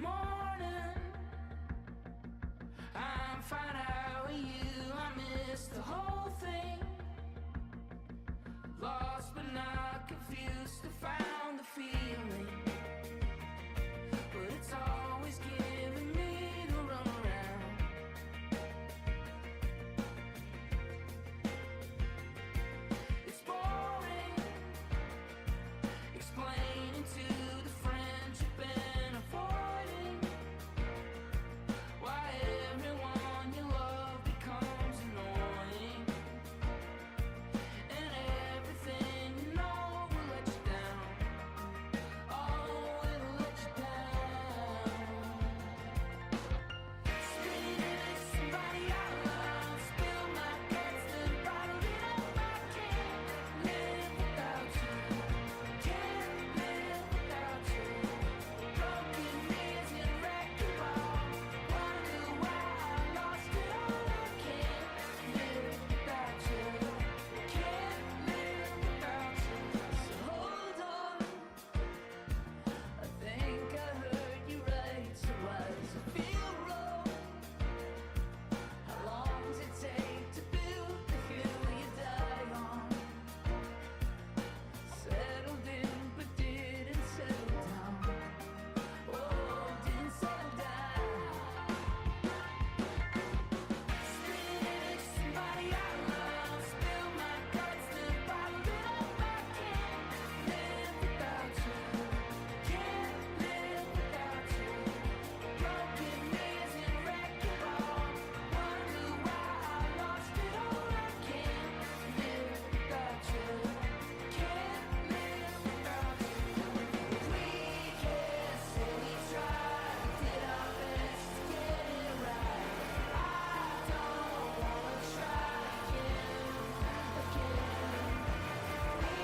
morning. I'm fine out with you. I missed the whole thing. Lost but not confused. Still found the feeling, but it's always giving me the runaround. It's boring explaining to the friendship and avoiding why everyone you love becomes annoying, and everything you know will let you down. Oh, it'll let you down. Screaming at somebody I love, spill my guts, then bottle it up. I can't live without you. Can't live without you. Broken knees and wrecking ball. Wonder why I lost it all. I can't live without you. Can't live without you. So hold on. I think I heard you right. So why does it feel wrong? How long does it take to build the hill you die on? Settled in but didn't settle down. Oh, didn't settle down. Screaming at somebody I love, spill my guts, then bottle it up. I can't live without you. Can't live without you. Broken knees and wrecking ball. Wonder why I lost it all. I can't live without you. Can't live without you. We can't say we tried, did our best to get it right. I don't wanna try again. We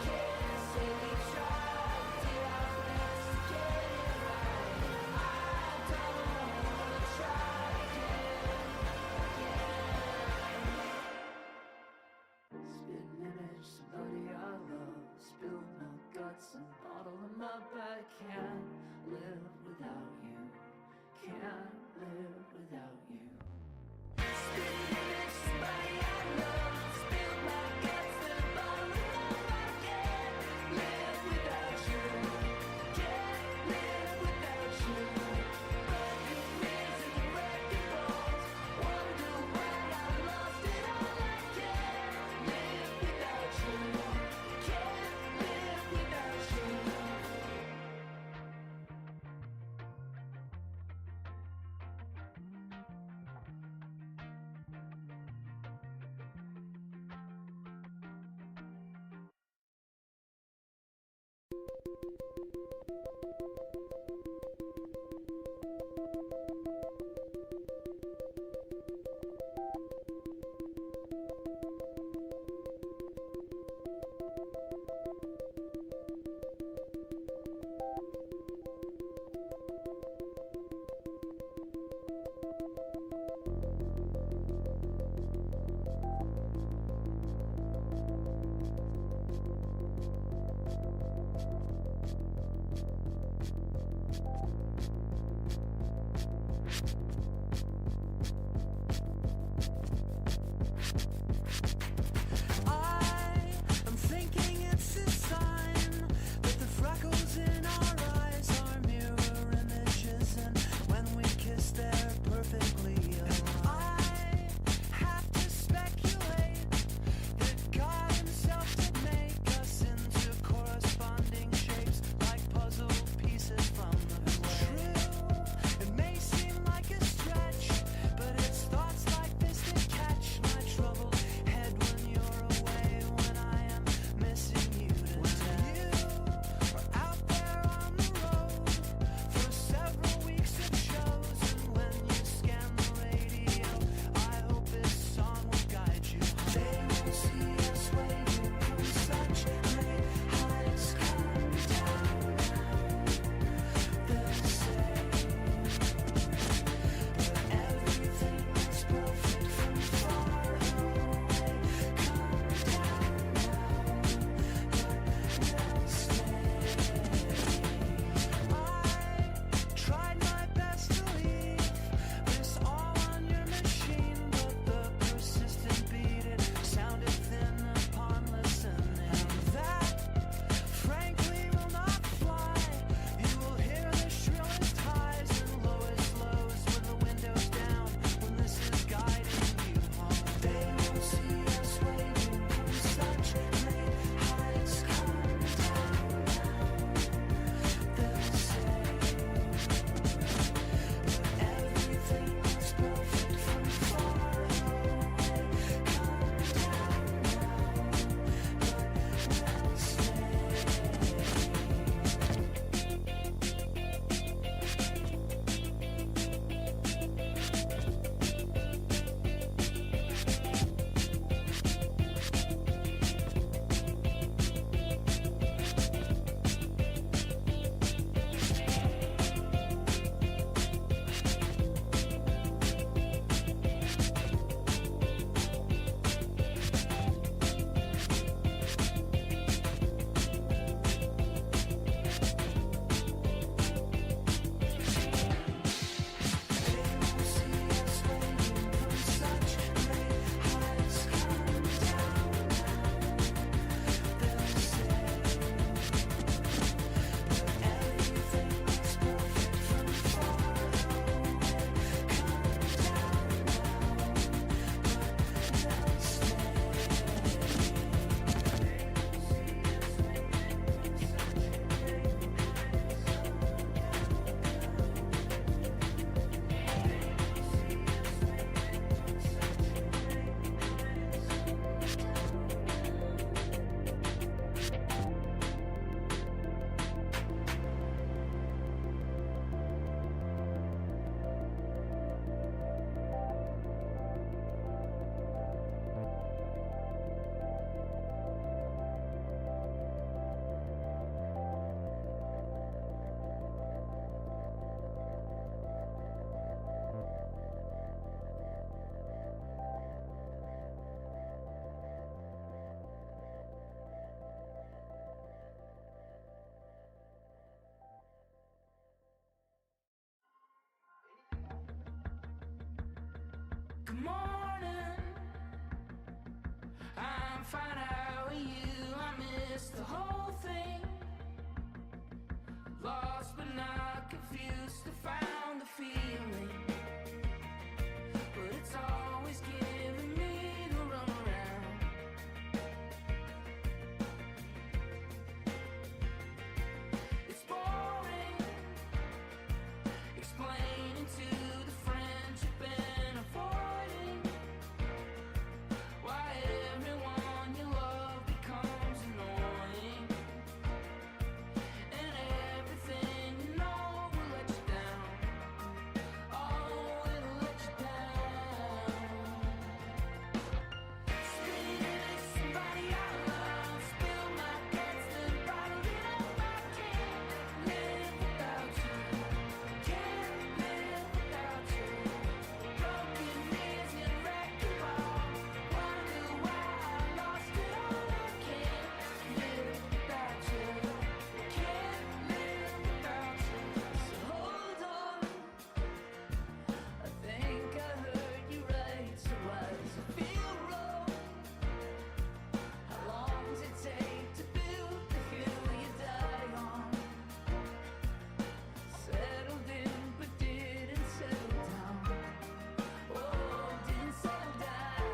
can't say we tried, did our best to get it right. I don't wanna try again. Spitting image, somebody I love, spilled my guts and bottle them up. I can't live without you. Can't live without you. Spitting image, somebody I love, spilled my guts and bottle them up. I can't live without you. Can't live without you. Broken knees and wrecking balls. Wonder why I lost it all. I can't live without you. Can't live without you. Good morning. I'm fine, how are you? I missed the whole thing. Lost but not confused, to found the feeling. But it's always giving me the runaround. It's boring explaining to the friends you've been avoiding why everyone you love becomes annoying, and everything you know will let you down. Oh, it'll let you down. Spinning somebody I love, spill my guts, then bottle it up. I can't live without you. Can't live without you. Broken knees and wrecking ball. Wonder why I lost it all. I can't live without you. Can't live without you. So hold on. I think I heard you right. So why does it feel wrong? How long does it take to build the hill you die on? Settled in but didn't settle down. Oh, didn't settle down.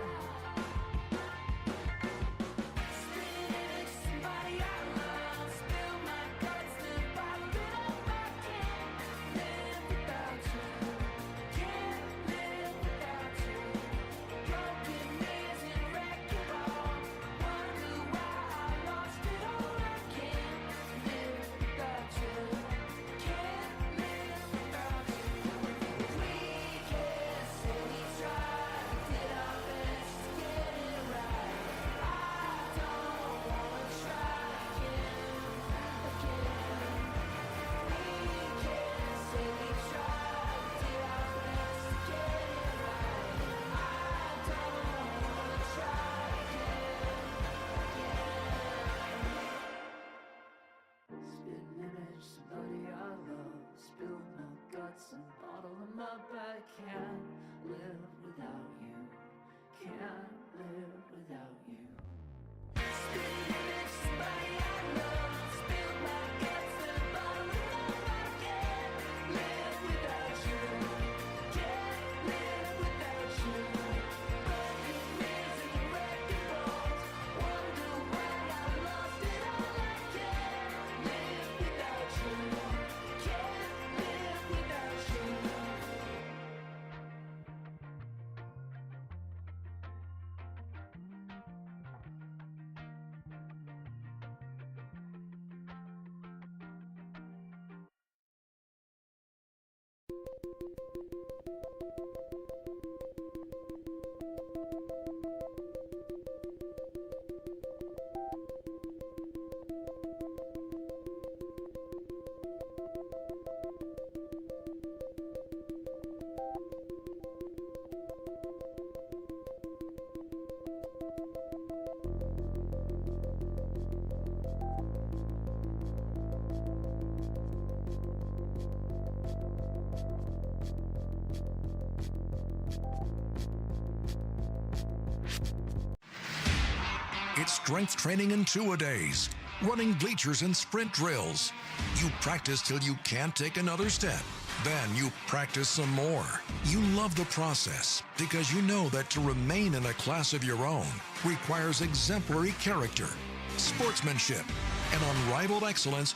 Spinning somebody I love, spill my guts, then bottle it up. I can't live without you. Can't live without you. Broken knees and wrecking ball. Wonder why I lost it all. I can't live without you. Can't live without you. We can't say we tried, did our best to get it right. I don't wanna try again. We can't say we tried, did our best to get it right. I don't wanna try again. Spitting image, somebody I love, spill my guts and bottle them up. I can't live without you. Can't live without you. Spitting image, somebody I love, spill my guts and bottle them up. I can't live without you. Can't live without you. Broken knees and wrecking balls. Wonder why I lost it all. I can't live without you. Can't live without you. It's strength training in two-a-days, running bleachers and sprint drills. You practice till you can't take another step. Then you practice some more. You love the process because you know that to remain in a class of your own requires exemplary character, sportsmanship, and unrivaled excellence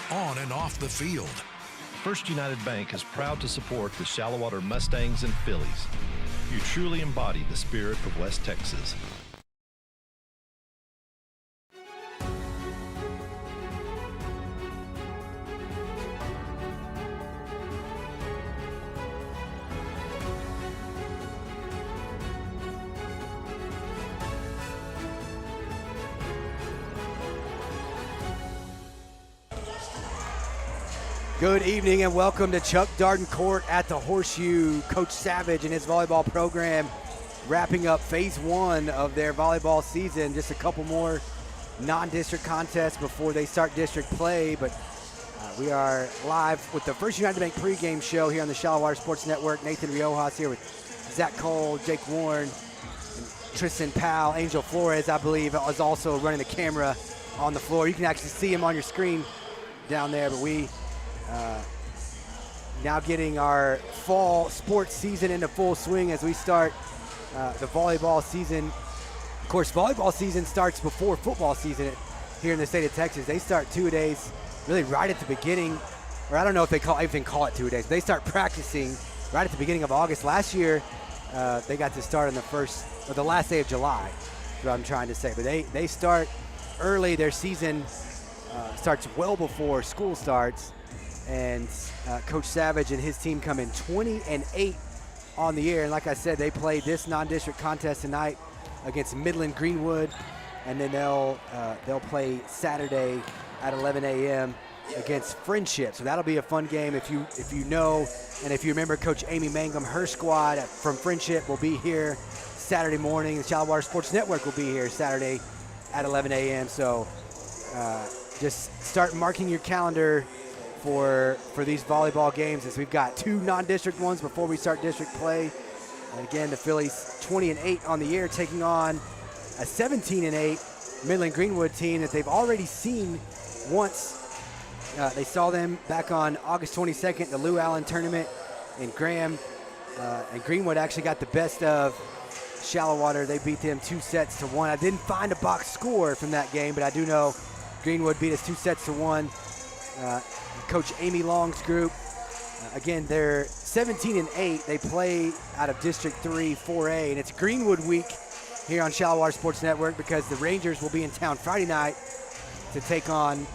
on and off the field. First United Bank is proud to support the Shallowater Mustangs and Fillies. You truly embody the spirit of West Texas. Good evening and welcome to Chuck Darden Court at the Horseshoe. Coach Savage and his volleyball program wrapping up phase one of their volleyball season. Just a couple more non-district contests before they start district play, but we are live with the First United Bank pregame show here on the Shallow Water Sports Network. Nathan Riojas here with Zach Cole, Jake Warren, and Tristan Powell, Angel Flores, I believe, is also running the camera on the floor. You can actually see him on your screen down there, but we now getting our fall sports season into full swing as we start the volleyball season. Of course, volleyball season starts before football season here in the state of Texas. They start 2-a-days really right at the beginning, or I don't know if they even call it 2-a-days. They start practicing right at the beginning of August. Last year, they got to start on the last day of July, is what I'm trying to say. But they start early. Their season starts well before school starts. And Coach Savage and his team come in 20-8 on the year. And like I said, they play this non-district contest tonight against Midland Greenwood, and then they'll play Saturday at 11 a.m. against Friendship. So that'll be a fun game. If you know, and if you remember Coach Amy Mangum, her squad from Friendship will be here Saturday morning. The Shallow Sports Network will be here Saturday at 11 a.m. So just start marking your calendar for these volleyball games, as we've got 2 non-district ones before we start district play. And again, the Fillies 20-8 on the year, taking on a 17-8 Midland Greenwood team that they've already seen once. They saw them back on August 22nd, the Lou Allen tournament in Graham, and Greenwood actually got the best of Shallowater. They beat them 2-1. I didn't find a box score from that game, but I do know Greenwood beat us 2-1. Coach Amy Long's group, again, they're 17-8. They play out of District 3, 4A, and it's Greenwood week here on Shallow Water Sports Network because the Rangers will be in town Friday night to take on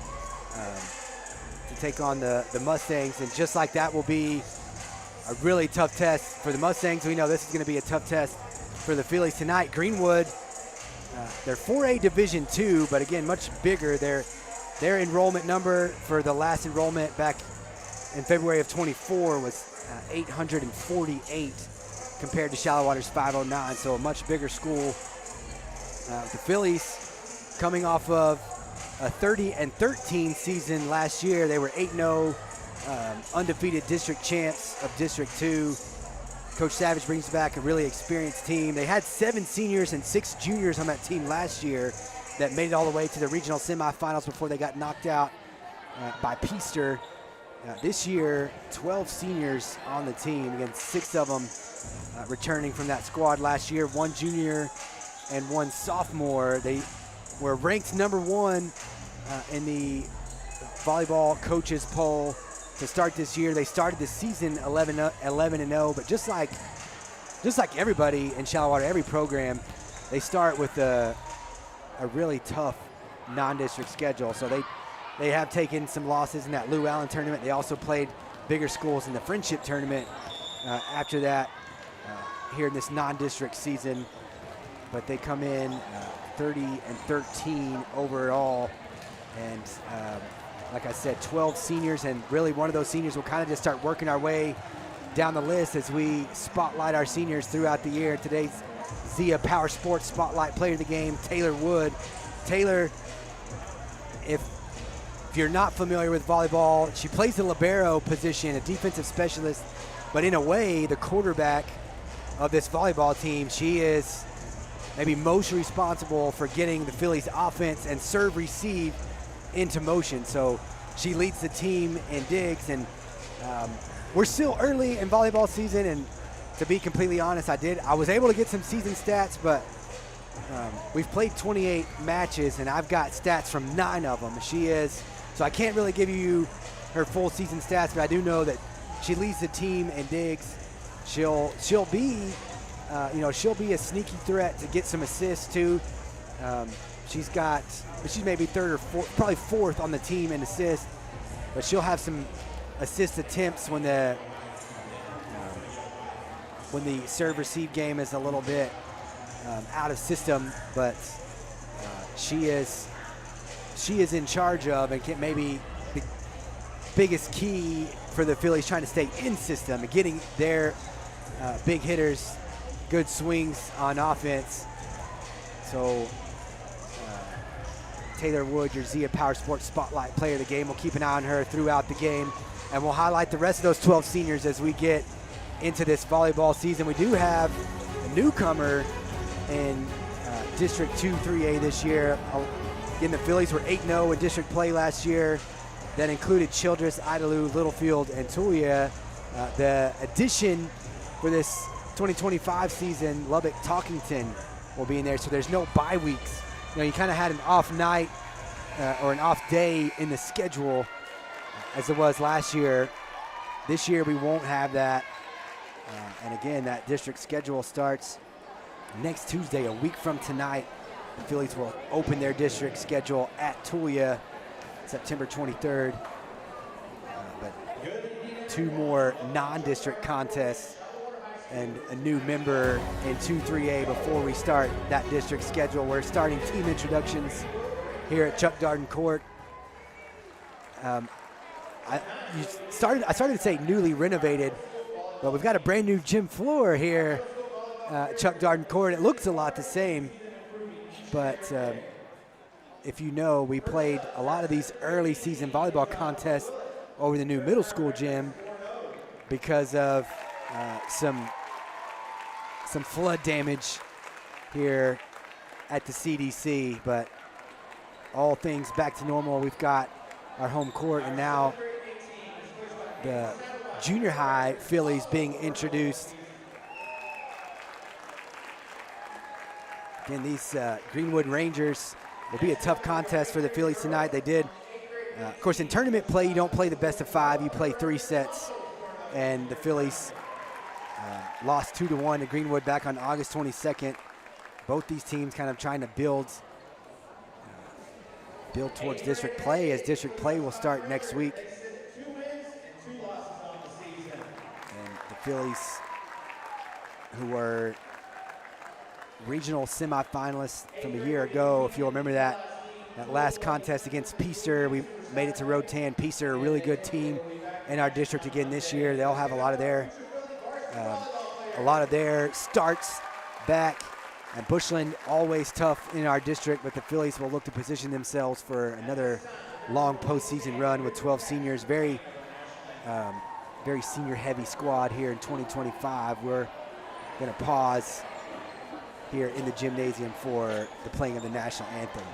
the Mustangs, and just like that will be a really tough test for the Mustangs. We know this is going to be a tough test for the Fillies tonight. Greenwood, they're 4A Division II, but again, much bigger. Their enrollment number for the last enrollment back in February of 24 was 848 compared to Shallowater's 509, so a much bigger school. The Fillies coming off of a 30-13 season last year. They were 8-0, undefeated district champs of District 2. Coach Savage brings back a really experienced team. They had 7 seniors and 6 juniors on that team last year that made it all the way to the regional semifinals before they got knocked out by Peaster. This year, 12 seniors on the team, again, 6 of them returning from that squad last year, 1 junior and 1 sophomore. They were ranked number 1 in the volleyball coaches poll to start this year. They started the season 11-0, but just like everybody in Shallowater, every program, they start with a really tough non-district schedule. So they have taken some losses in that Lou Allen tournament. They also played bigger schools in the Friendship tournament after that here in this non-district season. But they come in 30-13 overall. And like I said, 12 seniors, and really one of those seniors will kind of just start working our way down the list as we spotlight our seniors throughout the year. Today's Zia Power Sports Spotlight Player of the Game, Taylor Wood. Taylor, if you're not familiar with volleyball, she plays the libero position, a defensive specialist, but in a way, the quarterback of this volleyball team. She is maybe most responsible for getting the Phillies offense and serve receive into motion. So she leads the team in digs, and we're still early in volleyball season, and to be completely honest, I was able to get some season stats, but we've played 28 matches, and I've got stats from 9 of them. So I can't really give you her full season stats, but I do know that she leads the team in digs. She'll be a sneaky threat to get some assists too. She's maybe 3rd or 4th, probably 4th on the team in assists, but she'll have some assist attempts when the serve receive game is a little bit out of system, but she is in charge of, and maybe the biggest key for the Phillies trying to stay in system and getting their big hitters good swings on offense. So Taylor Wood, your Zia Power Sports Spotlight Player of the Game. We'll keep an eye on her throughout the game, and we'll highlight the rest of those 12 seniors as we get into this volleyball season. We do have a newcomer in District 2-3A this year. Again, the Fillies were 8-0 in district play last year. That included Childress, Idalou, Littlefield, and Tulia. The addition for this 2025 season, Lubbock Talkington will be in there, so there's no bye weeks. You know, you kind of had an off night or an off day in the schedule as it was last year. This year we won't have that. And again, that district schedule starts next Tuesday, a week from tonight. The Fillies will open their district schedule at Tulia September 23rd. But 2 more non-district contests and a new member in 2-3A before we start that district schedule. We're starting team introductions here at Chuck Darden Court. I started to say newly renovated, but we've got a brand new gym floor here at Chuck Darden Court. It looks a lot the same, but if you know, we played a lot of these early season volleyball contests over the new middle school gym because of some flood damage here at the CDC, but all things back to normal. We've got our home court, and now the junior high Fillies being introduced. Again, these Greenwood Rangers will be a tough contest for the Fillies tonight. They did, of course, in tournament play, you don't play the best of 5, you play 3 sets. And the Fillies lost 2-1 to Greenwood back on August 22nd. Both these teams kind of trying to build towards district play, as district play will start next week. And the Fillies, who were regional semifinalists from a year ago, if you'll remember that last contest against Peaster, we made it to Rotan. Peaster, a really good team in our district again this year. They'll have a lot of their starts back. And Bushland, always tough in our district, but the Fillies will look to position themselves for another long postseason run with 12 seniors. Very senior-heavy squad here in 2025. We're going to pause here in the gymnasium for the playing of the national anthem.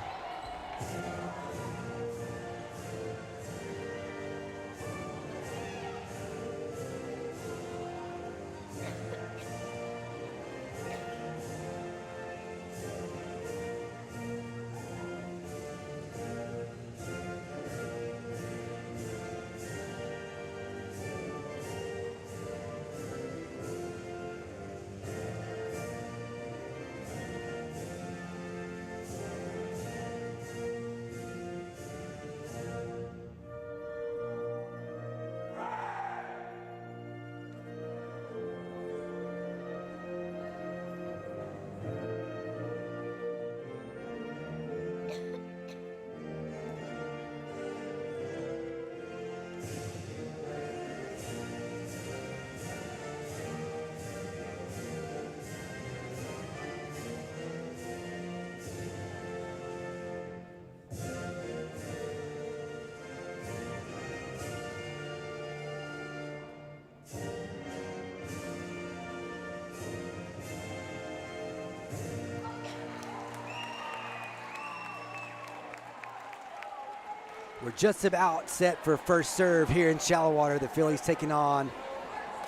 We're just about set for first serve here in shallow water. The Fillies taking on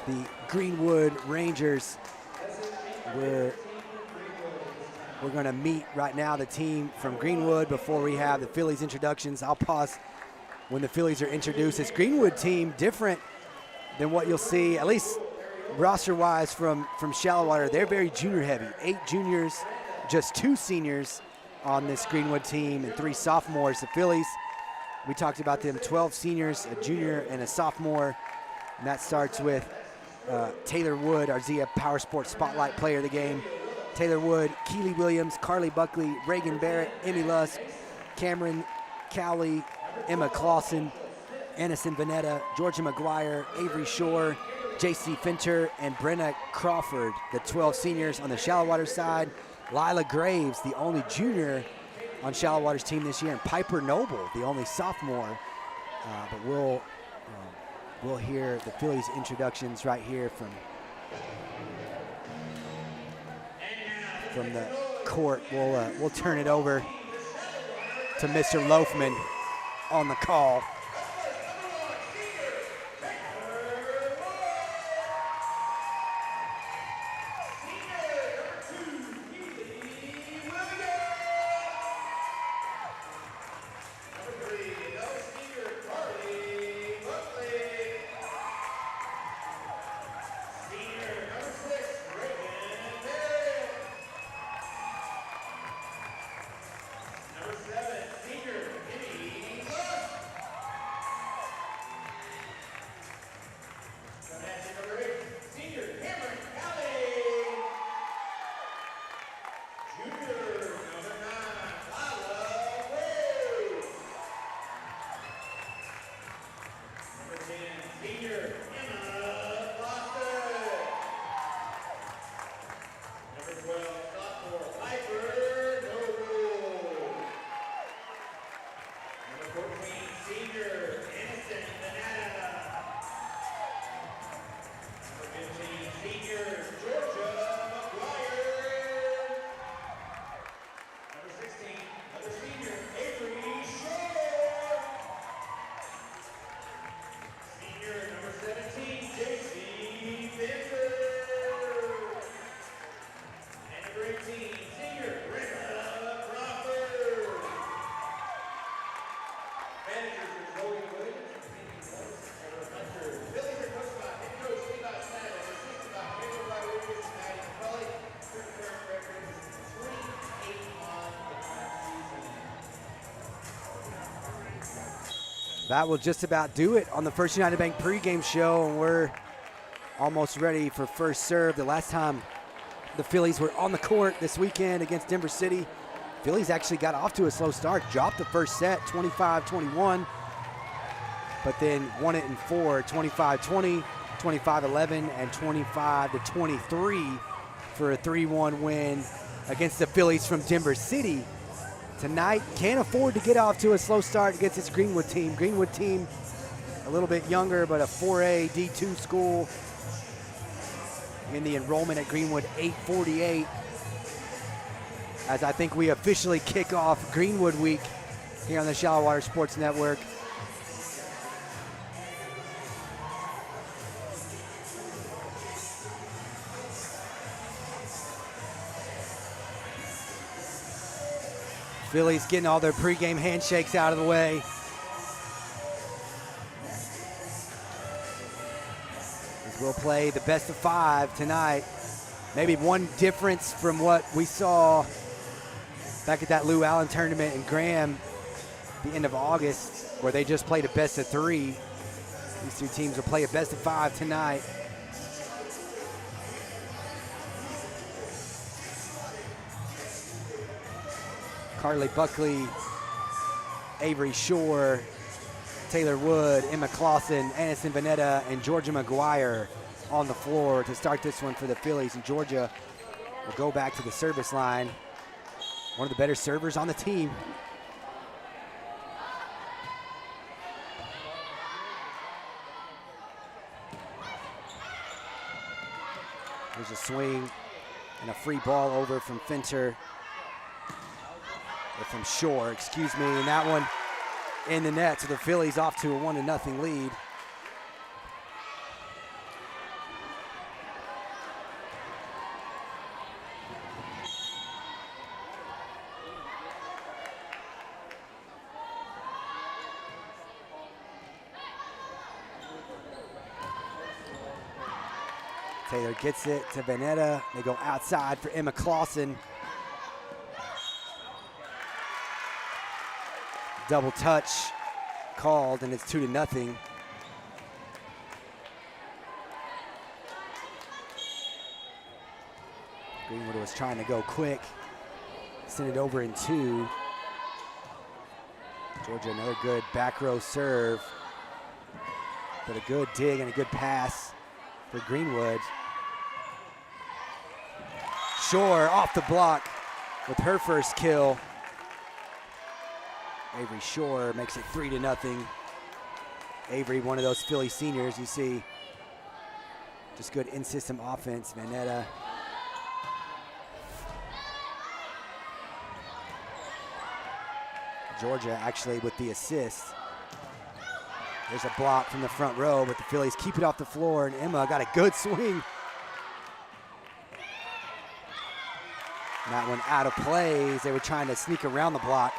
the Greenwood Rangers. We're going to meet right now the team from Greenwood before we have the Fillies introductions. I'll pause when the Fillies are introduced. This Greenwood team different than what you'll see, at least roster-wise, from shallow water. They're very junior heavy. 8 juniors, just 2 seniors on this Greenwood team, and 3 sophomores. The Fillies, we talked about them, 12 seniors, a junior and a sophomore. And that starts with Taylor Wood, our Zia Power Sports Spotlight Player of the Game. Taylor Wood, Keely Williams, Carly Buckley, Reagan Barrett, Emmy Lusk, Cameron Cowley, Emma Clausen, Annison Vanetta, Georgia McGuire, Avery Shore, J.C. Fincher, and Brenna Crawford, the 12 seniors. On the shallow water side, Lila Graves, the only junior on shallow water's team this year, and Piper Noble, the only sophomore. But we'll hear the Fillies introductions right here from From the court, we'll turn it over to Mr. Loafman on the call. That will just about do it on the First United Bank pregame show, and we're almost ready for first serve. The last time the Phillies were on the court this weekend against Denver City, Phillies actually got off to a slow start, dropped the first set 25-21, but then won it in four, 25-20, 25-11, and 25-23 for a 3-1 win against the Phillies from Denver City. Tonight, can't afford to get off to a slow start against this Greenwood team. Greenwood team, a little bit younger, but a 4A D2 school. In the enrollment at Greenwood, 848. As I think we officially kick off Greenwood Week here on the Shallow Water Sports Network. Phillies getting all their pregame handshakes out of the way. As we'll play the best of 5 tonight. Maybe one difference from what we saw back at that Lou Allen tournament in Graham the end of August, where they just played a best of 3. These two teams will play a best of 5 tonight. Carly Buckley, Avery Shore, Taylor Wood, Emma Clausen, Aniston Vanetta, and Georgia McGuire on the floor to start this one for the Phillies. And Georgia will go back to the service line. One of the better servers on the team. There's a swing and a free ball over from Finter. Or from Shore, excuse me, and that one in the net, so the Phillies off to a 1-0 lead. Taylor gets it to Vanetta. They go outside for Emma Clausen. Double touch called, and it's 2-0. Greenwood was trying to go quick. Send it over in 2. Georgia, another good back row serve. But a good dig and a good pass for Greenwood. Shore off the block with her first kill. Avery Shore makes it 3-0. Avery, one of those Philly seniors you see Just good in-system offense. Vanetta. Georgia actually with the assist. There's a block from the front row, but the Phillies keep it off the floor, and Emma got a good swing. And that one out of play as they were trying to sneak around the block.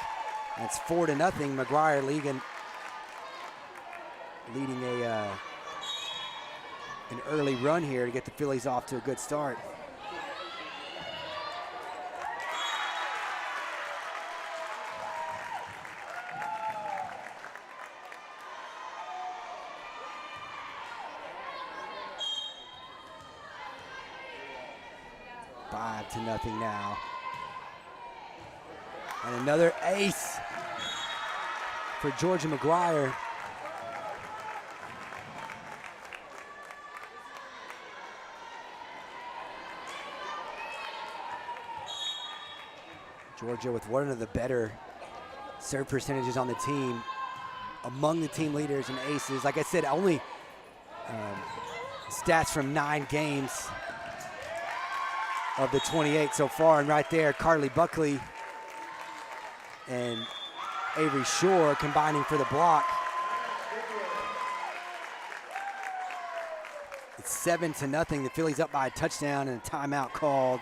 And it's 4-0. McGuire leading an early run here to get the Phillies off to a good start. Five to nothing now. And another ace for Georgia McGuire. Georgia with one of the better serve percentages on the team, among the team leaders and aces. Like I said, only stats from 9 games of the 28 so far. And right there, Carly Buckley and Avery Shore combining for the block. It's 7-0. The Phillies up by a touchdown and a timeout called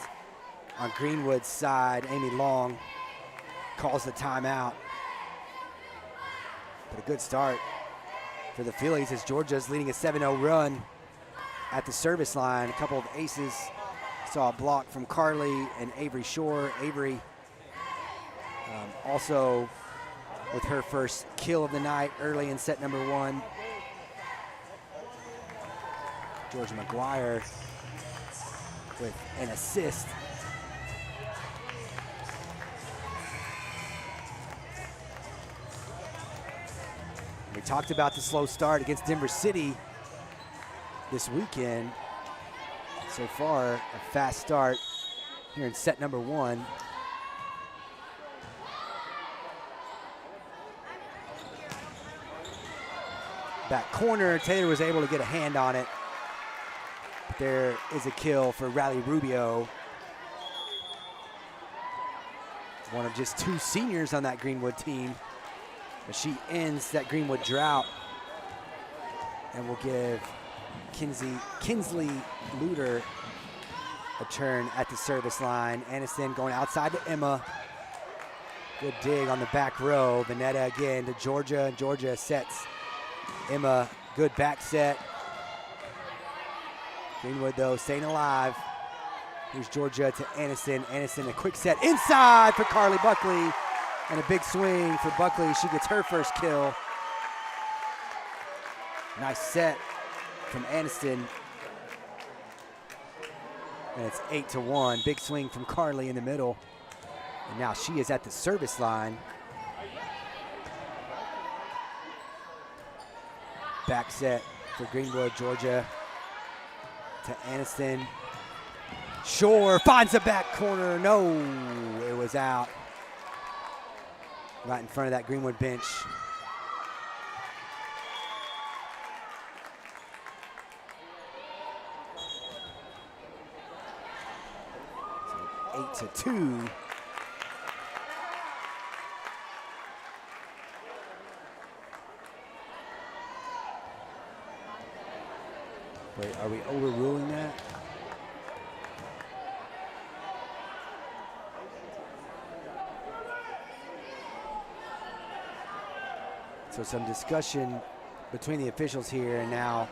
on Greenwood's side. Amy Long calls the timeout. But a good start for the Phillies as Georgia's leading a 7-0 run at the service line. A couple of aces. Saw a block from Carly and Avery Shore. Avery also with her first kill of the night early in set number 1. Georgia McGuire with an assist. We talked about the slow start against Denver City this weekend. So far, a fast start here in set number 1. Back corner, Taylor was able to get a hand on it. There is a kill for Riley Rubio. One of just 2 seniors on that Greenwood team. But she ends that Greenwood drought and will give Kinsley Luter a turn at the service line. Aniston going outside to Emma. Good dig on the back row. Vanetta again to Georgia, and Georgia sets Emma. Good back set. Greenwood though staying alive. Here's Georgia to Aniston. Aniston a quick set inside for Carly Buckley. And a big swing for Buckley. She gets her first kill. Nice set from Aniston. And it's 8-1. Big swing from Carly in the middle. And now she is at the service line. Back set for Greenwood, Georgia to Aniston. Shore finds the back corner. No, it was out. Right in front of that Greenwood bench. So 8-2. Wait, are we overruling that? So some discussion between the officials here, and now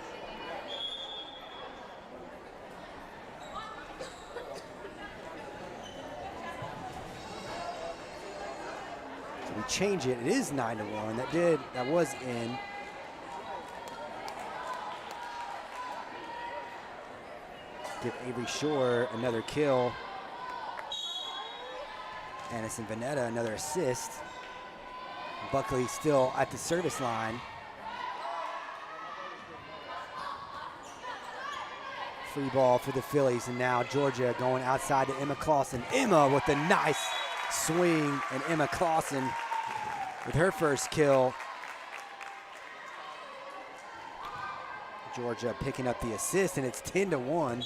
so we change it. It is 9-1. That was in. Give Avery Shore another kill. Aniston Vanetta another assist. Buckley still at the service line. Free ball for the Phillies, and now Georgia going outside to Emma Clausen. Emma with a nice swing, and Emma Clausen with her first kill. Georgia picking up the assist, and it's 10-1.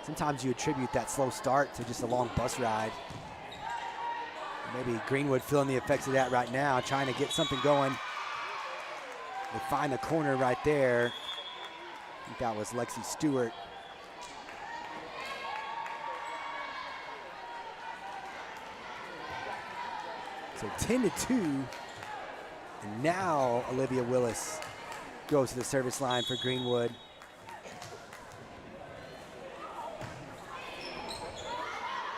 Sometimes you attribute that slow start to just a long bus ride. Maybe Greenwood feeling the effects of that right now, trying to get something going. They find the corner right there. I think that was Lexi Stewart. So 10-2, and now Olivia Willis goes to the service line for Greenwood.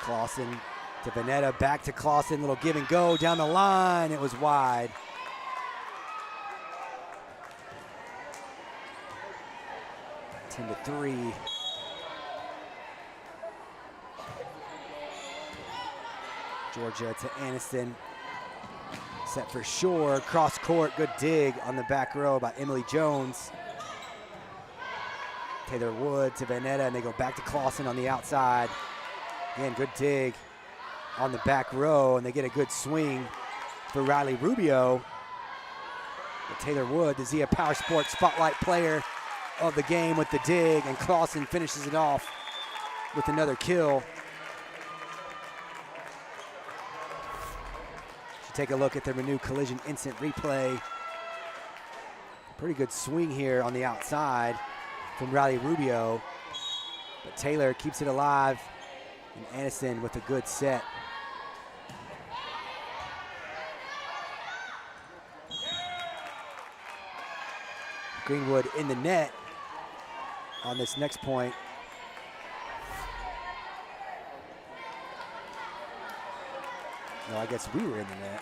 Clausen to Vanetta, back to Clausen, little give and go down the line, it was wide. To 3. Georgia to Aniston. Set for Shore, cross court, good dig on the back row by Emily Jones. Taylor Wood to Vanetta, and they go back to Clausen on the outside. Again, good dig on the back row, and they get a good swing for Riley Rubio. But Taylor Wood, the Zia Power Sports Spotlight player of the game with the dig, and Clausen finishes it off with another kill. Take a look at the Renew Collision instant replay. Pretty good swing here on the outside from Riley Rubio. But Taylor keeps it alive, and Aniston with a good set. Greenwood in the net on this next point. No, I guess we were in the net.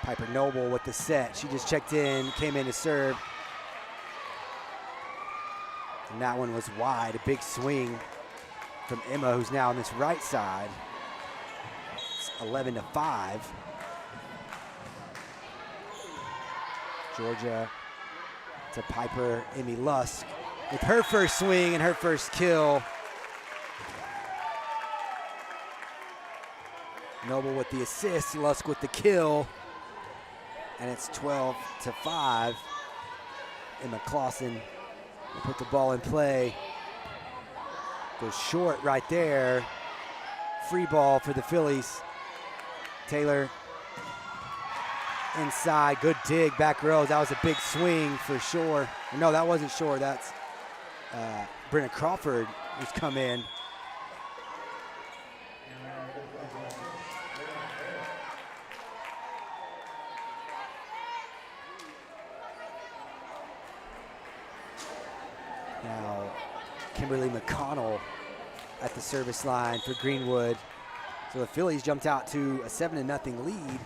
Piper Noble with the set. She just checked in, came in to serve. And that one was wide, a big swing from Emma, who's now on this right side. It's 11-5. Georgia to Piper, Emmy Lusk with her first swing and her first kill. Noble with the assist, Lusk with the kill. And it's 12-5. Emma Clausen will put the ball in play. Goes short right there. Free ball for the Phillies. Taylor inside, good dig, back row. That was a big swing for Shore. No, that wasn't Shore. That's Brenna Crawford who's come in. Now, Kimberly McConnell at the service line for Greenwood. So the Phillies jumped out to a 7-0 lead.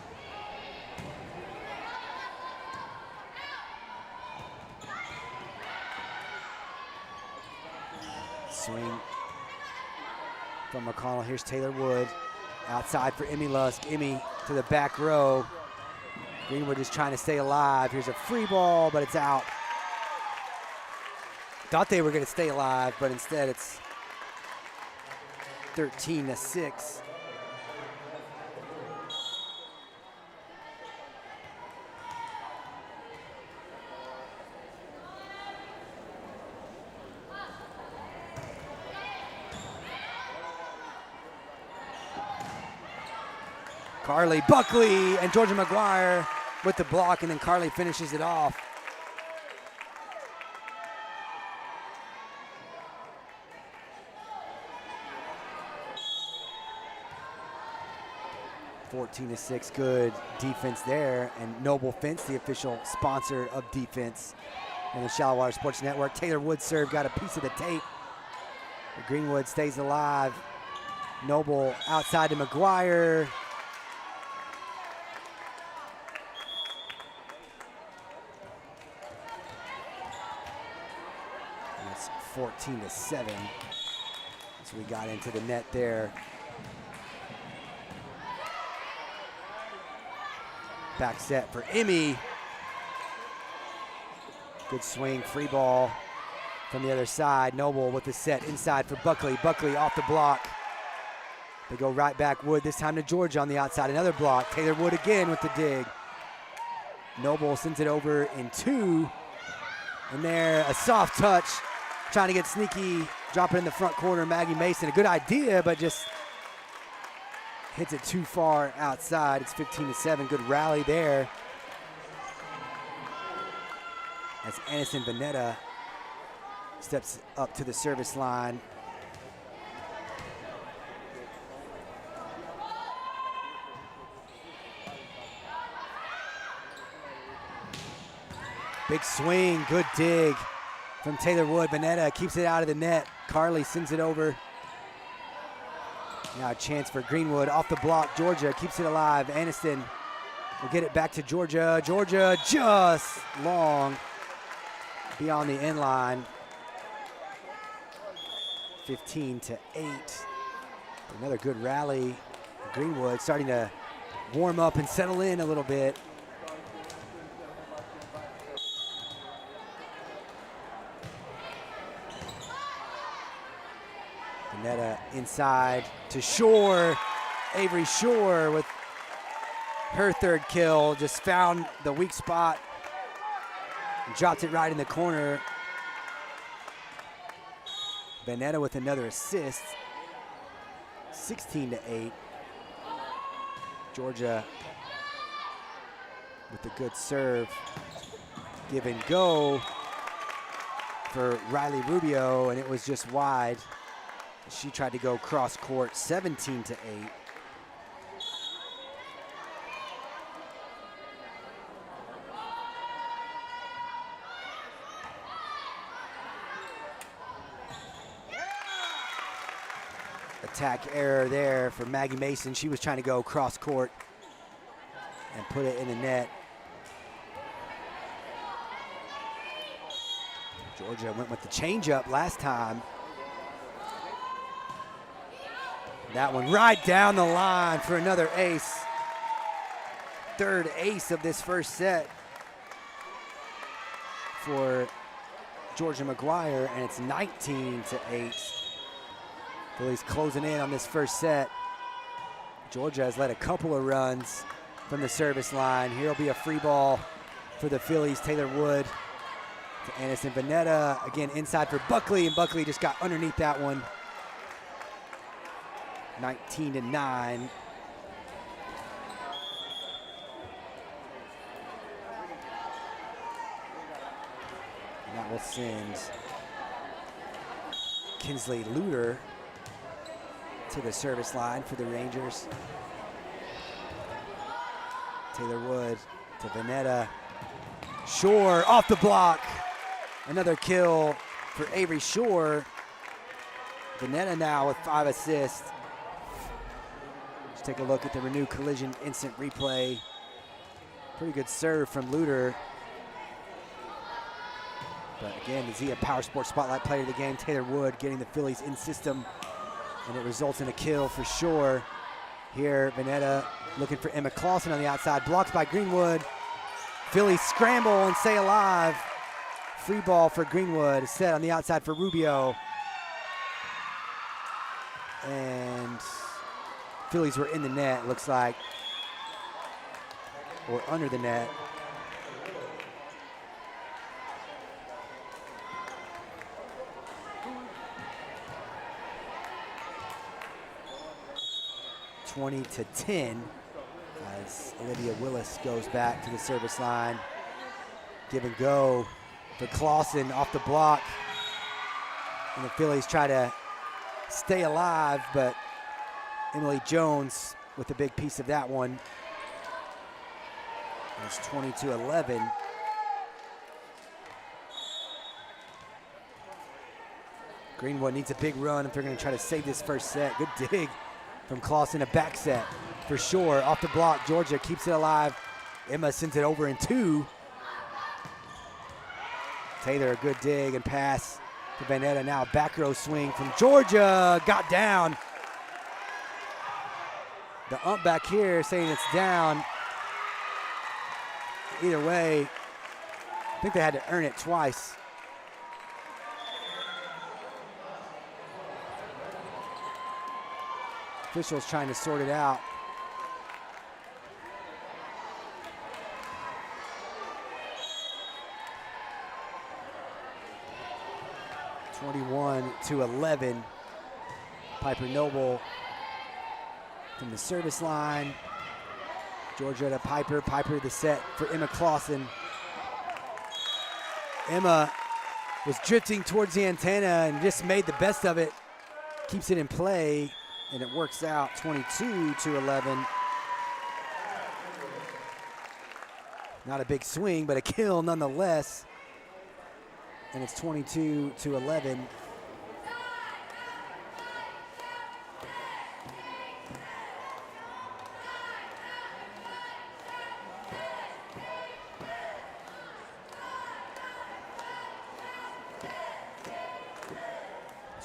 Swing from McConnell. Here's Taylor Wood. Outside for Emmy Lusk. Emmy to the back row. Greenwood is trying to stay alive. Here's a free ball, but it's out. Thought they were going to stay alive, but instead it's 13-6. Carly Buckley and Georgia McGuire with the block, and then Carly finishes it off. (14-6), good defense there, and Noble Fence, the official sponsor of defense on the Shallow Water Sports Network. Taylor Wood serve, got a piece of the tape. But Greenwood stays alive. Noble outside to McGuire. And it's 14-7. So we got into the net there. Back set for Emmy. Good swing, free ball from the other side. Noble with the set inside for Buckley. Buckley off the block. They go right back. Wood this time to Georgia on the outside. Another block. Taylor Wood again with the dig. Noble sends it over in 2. And there, a soft touch. Trying to get sneaky. Drop it in the front corner. Maggie Mason. A good idea, but just hits it too far outside. It's 15-7. Good rally there. As Anderson Vanetta steps up to the service line. Big swing, good dig from Taylor Wood. Vanetta keeps it out of the net. Carly sends it over. Now a chance for Greenwood off the block. Georgia keeps it alive. Aniston will get it back to Georgia. Georgia just long beyond the end line. 15-8. Another good rally. Greenwood starting to warm up and settle in a little bit. Vanetta inside to Shore. Avery Shore with her 3rd kill. Just found the weak spot and dropped it right in the corner. Vanetta with another assist. 16-8. Georgia with the good serve. Give and go for Riley Rubio, and it was just wide. She tried to go cross court. 17-8. Attack error there for Maggie Mason. She was trying to go cross court and put it in the net. Georgia went with the changeup last time. That one right down the line for another ace. 3rd ace of this first set for Georgia McGuire, and it's 19-8. Phillies closing in on this first set. Georgia has led a couple of runs from the service line. Here will be a free ball for the Phillies. Taylor Wood to Anderson Vanetta. Again, inside for Buckley, and Buckley just got underneath that one. 19-9. And that will send Kinsley Luter to the service line for the Rangers. Taylor Wood to Vanetta. Shore off the block. Another kill for Avery Shore. Vanetta now with 5 assists. Let's take a look at the Renew Collision instant replay. Pretty good serve from Luter. But again, the Zia Power Sports Spotlight Player of the Game, Taylor Wood, getting the Phillies in system, and it results in a kill for Shore. Here, Vanetta looking for Emma Clausen on the outside, blocked by Greenwood. Phillies scramble and stay alive. Free ball for Greenwood, set on the outside for Rubio. And Phillies were in the net, looks like, or under the net. (20-10) as Olivia Willis goes back to the service line. Give and go for Clausen off the block. And the Phillies try to stay alive, but Emily Jones with a big piece of that one. It's 20-11. Greenwood needs a big run if they're going to try to save this first set. Good dig from Clausen, a back set for Shore. Off the block, Georgia keeps it alive. Emma sends it over in 2. Taylor, a good dig and pass to Vanetta. Now a back row swing from Georgia. Got down. The ump back here saying it's down. Either way, I think they had to earn it twice. Officials trying to sort it out. (21-11). Piper Noble from the service line. Georgia to Piper. Piper the set for Emma Clausen. Emma was drifting towards the antenna and just made the best of it. Keeps it in play, and it works out 22-11. Not a big swing, but a kill nonetheless. And it's 22-11.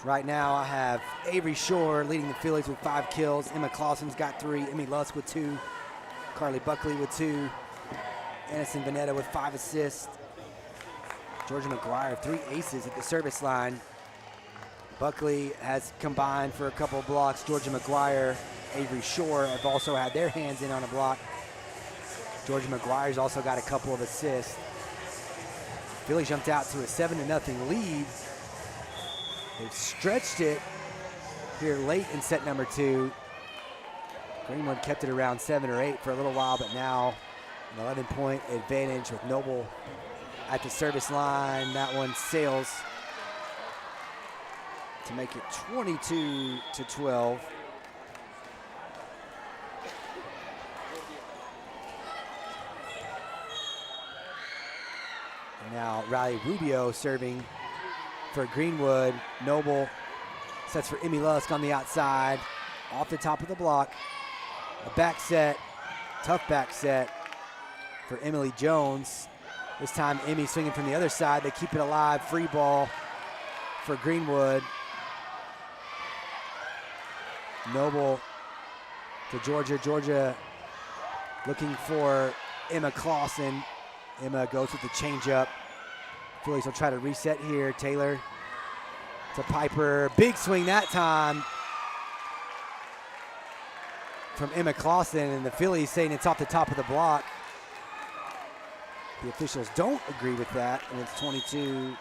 Right now I have Avery Shore leading the Fillies with 5 kills. Emma Clausen's got 3. Emmy Lusk with 2. Carly Buckley with 2. Aniston Vanetta with 5 assists. Georgia McGuire, 3 aces at the service line. Buckley has combined for a couple of blocks. Georgia McGuire, Avery Shore have also had their hands in on a block. Georgia McGuire's also got a couple of assists. Phillies jumped out to a 7-0 lead. They've stretched it here late in set number 2. Greenwood kept it around 7 or 8 for a little while, but now an 11-point advantage with Noble at the service line. That one sails to make it 22-12. And now Riley Rubio serving for Greenwood. Noble sets for Emmy Lusk on the outside, off the top of the block. A back set, tough back set for Emily Jones. This time Emmy swinging from the other side. They keep it alive, free ball for Greenwood. Noble to Georgia. Georgia looking for Emma Clausen. Emma goes with the changeup. Phillies will try to reset here. Taylor to Piper. Big swing that time from Emma Clausen, and the Phillies saying it's off the top of the block. The officials don't agree with that, and it's 22-13.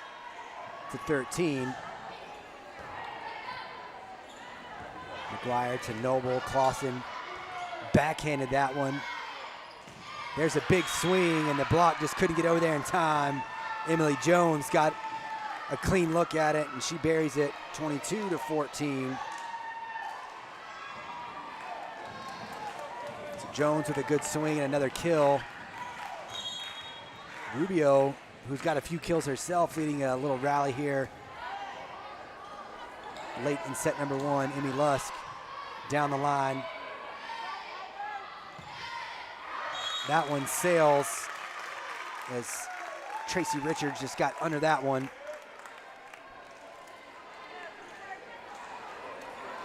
McGuire to Noble. Clausen backhanded that one. There's a big swing, and the block just couldn't get over there in time. Emily Jones got a clean look at it, and she buries it 22-14. So Jones with a good swing and another kill. Rubio, who's got a few kills herself, leading a little rally here. Late in set number 1, Emmy Lusk down the line. That one sails as Tracy Richards just got under that one.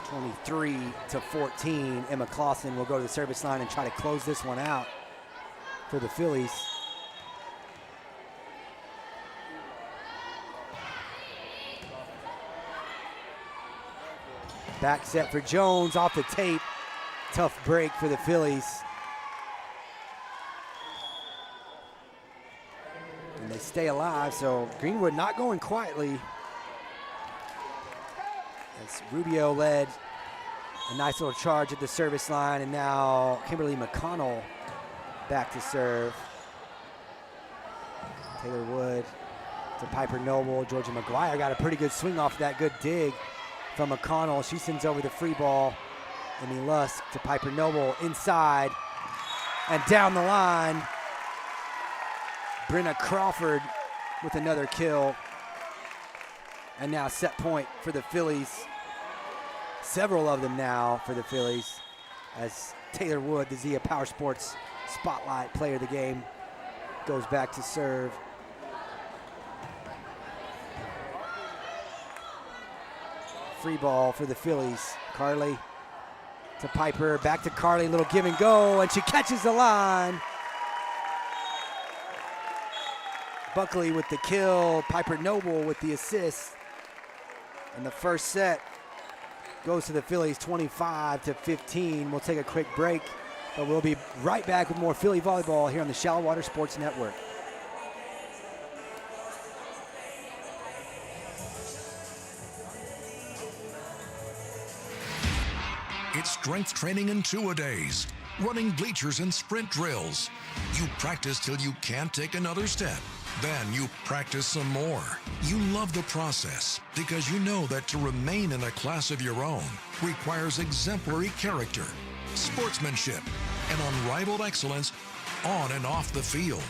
23-14. Emma Clausen will go to the service line and try to close this one out for the Phillies. Back set for Jones off the tape. Tough break for the Phillies. And they stay alive, so Greenwood not going quietly. As Rubio led a nice little charge at the service line, and now Kimberly McConnell back to serve. Taylor Wood to Piper Noble. Georgia McGuire got a pretty good swing off that good dig from McConnell. She sends over the free ball. Emmy Lusk to Piper Noble inside and down the line. Brenna Crawford with another kill. And now set point for the Phillies. Several of them now for the Phillies, as Taylor Wood, the Zia Power Sports Spotlight Player of the Game, goes back to serve. Free ball for the Phillies. Carly to Piper, back to Carly, little give and go, and she catches the line. Buckley with the kill, Piper Noble with the assist in the first set. goes to the Phillies 25-15. We'll take a quick break, but we'll be right back with more Philly volleyball here on the Shallow Water Sports Network. It's strength training in two-a-days, running bleachers and sprint drills. You practice till you can't take another step. Then you practice some more. You love the process because you know that to remain in a class of your own requires exemplary character, sportsmanship, and unrivaled excellence on and off the field.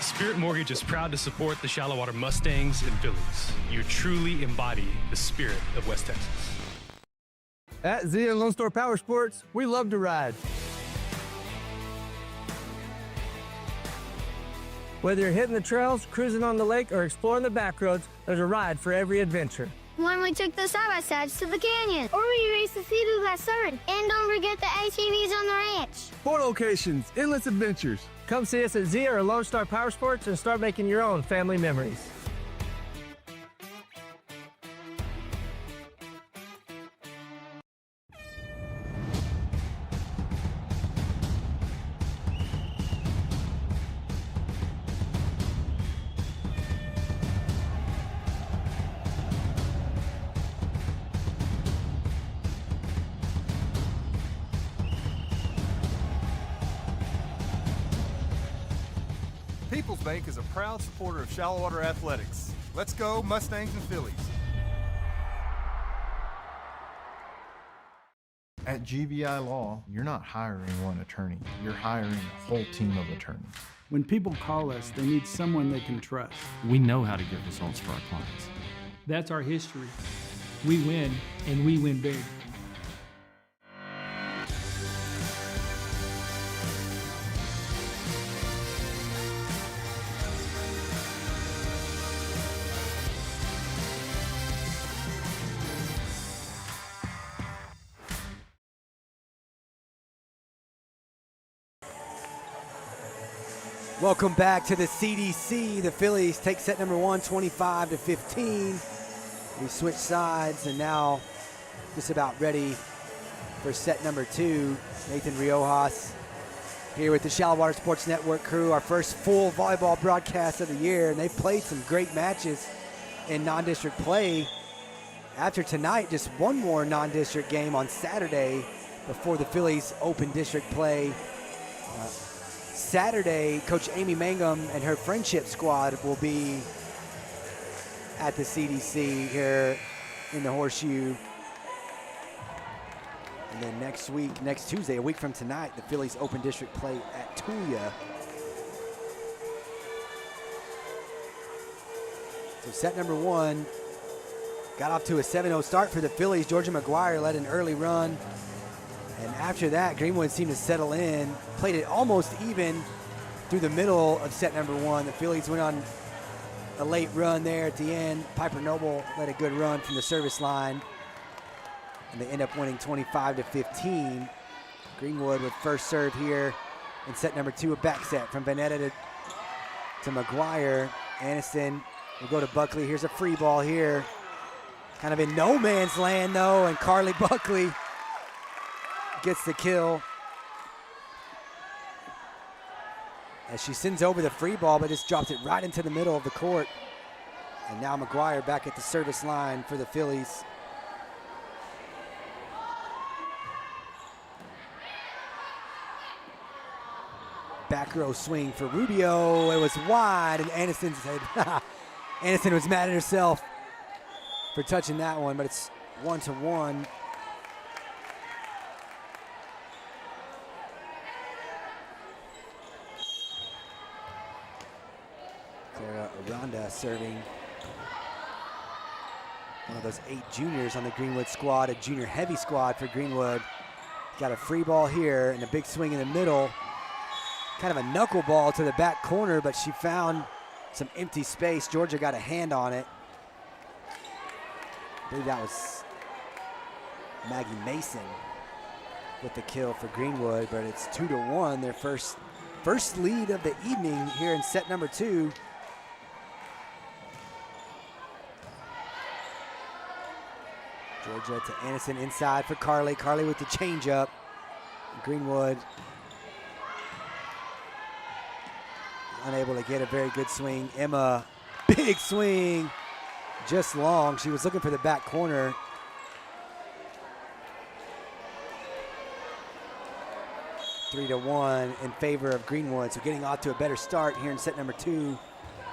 Spirit Mortgage is proud to support the Shallow Water Mustangs and Fillies. You truly embody the spirit of West Texas. At Zia Lone Star Power Sports, we love to ride. Whether you're hitting the trails, cruising on the lake, or exploring the back roads, there's a ride for every adventure. When we took the side-by-sides to the canyon, or we raced the Sea-Doo that surf, and don't forget the ATVs on the ranch. 4 locations, endless adventures. Come see us at Zia or Lone Star Power Sports and start making your own family memories. People's Bank is a proud supporter of shallow water athletics. Let's go, Mustangs and Phillies. At GVI Law, you're not hiring one attorney, you're hiring a whole team of attorneys. When people call us, they need someone they can trust. We know how to get results for our clients. That's our history. We win, and we win big. Welcome back to the CDC. The Phillies take set number 1, 25-15. We switch sides and now just about ready for set number 2. Nathan Riojas here with the Shallow Water Sports Network crew, our first full volleyball broadcast of the year, and they've played some great matches in non-district play. After tonight, just one more non-district game on Saturday before the Phillies open district play. Saturday, Coach Amy Mangum and her friendship squad will be at the CDC here in the Horseshoe. And then next week, next Tuesday, a week from tonight, the Phillies open district play at Tulia. So set number 1 got off to a 7-0 start for the Phillies. Georgia McGuire led an early run. And after that, Greenwood seemed to settle in, played it almost even through the middle of set number 1. The Phillies went on a late run there at the end. Piper Noble led a good run from the service line, and they end up winning 25-15. Greenwood with first serve here in set number 2, a back set from Vanetta to McGuire. Aniston will go to Buckley. Here's a free ball here. Kind of in no man's land, though, and Carly Buckley gets the kill as she sends over the free ball, but just drops it right into the middle of the court. And now McGuire back at the service line for the Phillies. Back row swing for Rubio. It was wide, and Aniston said, Aniston was mad at herself for touching that one, but it's 1-1. Clara Aranda serving. One of those 8 juniors on the Greenwood squad, a junior heavy squad for Greenwood. Got a free ball here and a big swing in the middle. Kind of a knuckleball to the back corner, but she found some empty space. Georgia got a hand on it. I believe that was Maggie Mason with the kill for Greenwood, but it's 2-1, their first lead of the evening here in set number 2. Georgia to Anderson inside for Carly. Carly with the changeup. Greenwood unable to get a very good swing. Emma, big swing, just long. She was looking for the back corner. Three to one in favor of Greenwood. So getting off to a better start here in set number 2.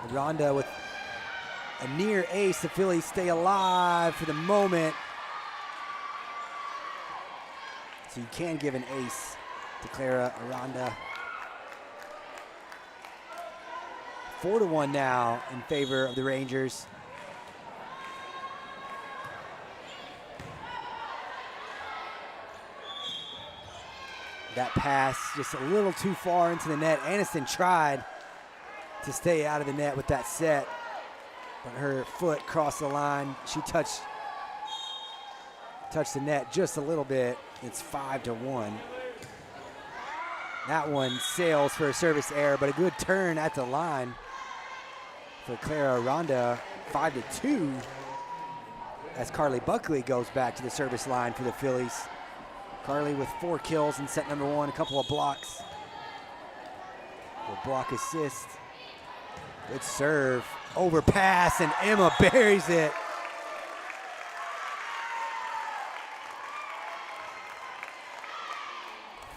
Rhonda with a near ace. The Phillies stay alive for the moment. So you can give an ace to Clara Aranda. 4 to 1 now in favor of the Rangers. That pass just a little too far into the net. Aniston tried to stay out of the net with that set, but her foot crossed the line. She touched the net just a little bit. It's 5 to 1. That one sails for a service error, but a good turn at the line for Clara Aranda. 5 to 2 as Carly Buckley goes back to the service line for the Phillies. Carly with 4 kills in set number 1, a couple of blocks. A block assist. Good serve, overpass, and Emma buries it.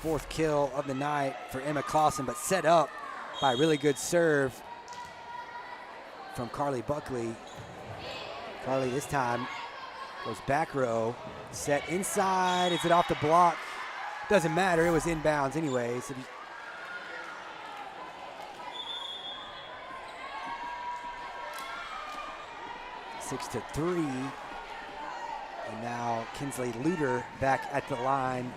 Fourth kill of the night for Emma Clausen, but set up by a really good serve from Carly Buckley. Carly this time goes back row, set inside. Is it off the block? Doesn't matter, it was inbounds anyways. 6 to 3. And now Kinsley Luter back at the line.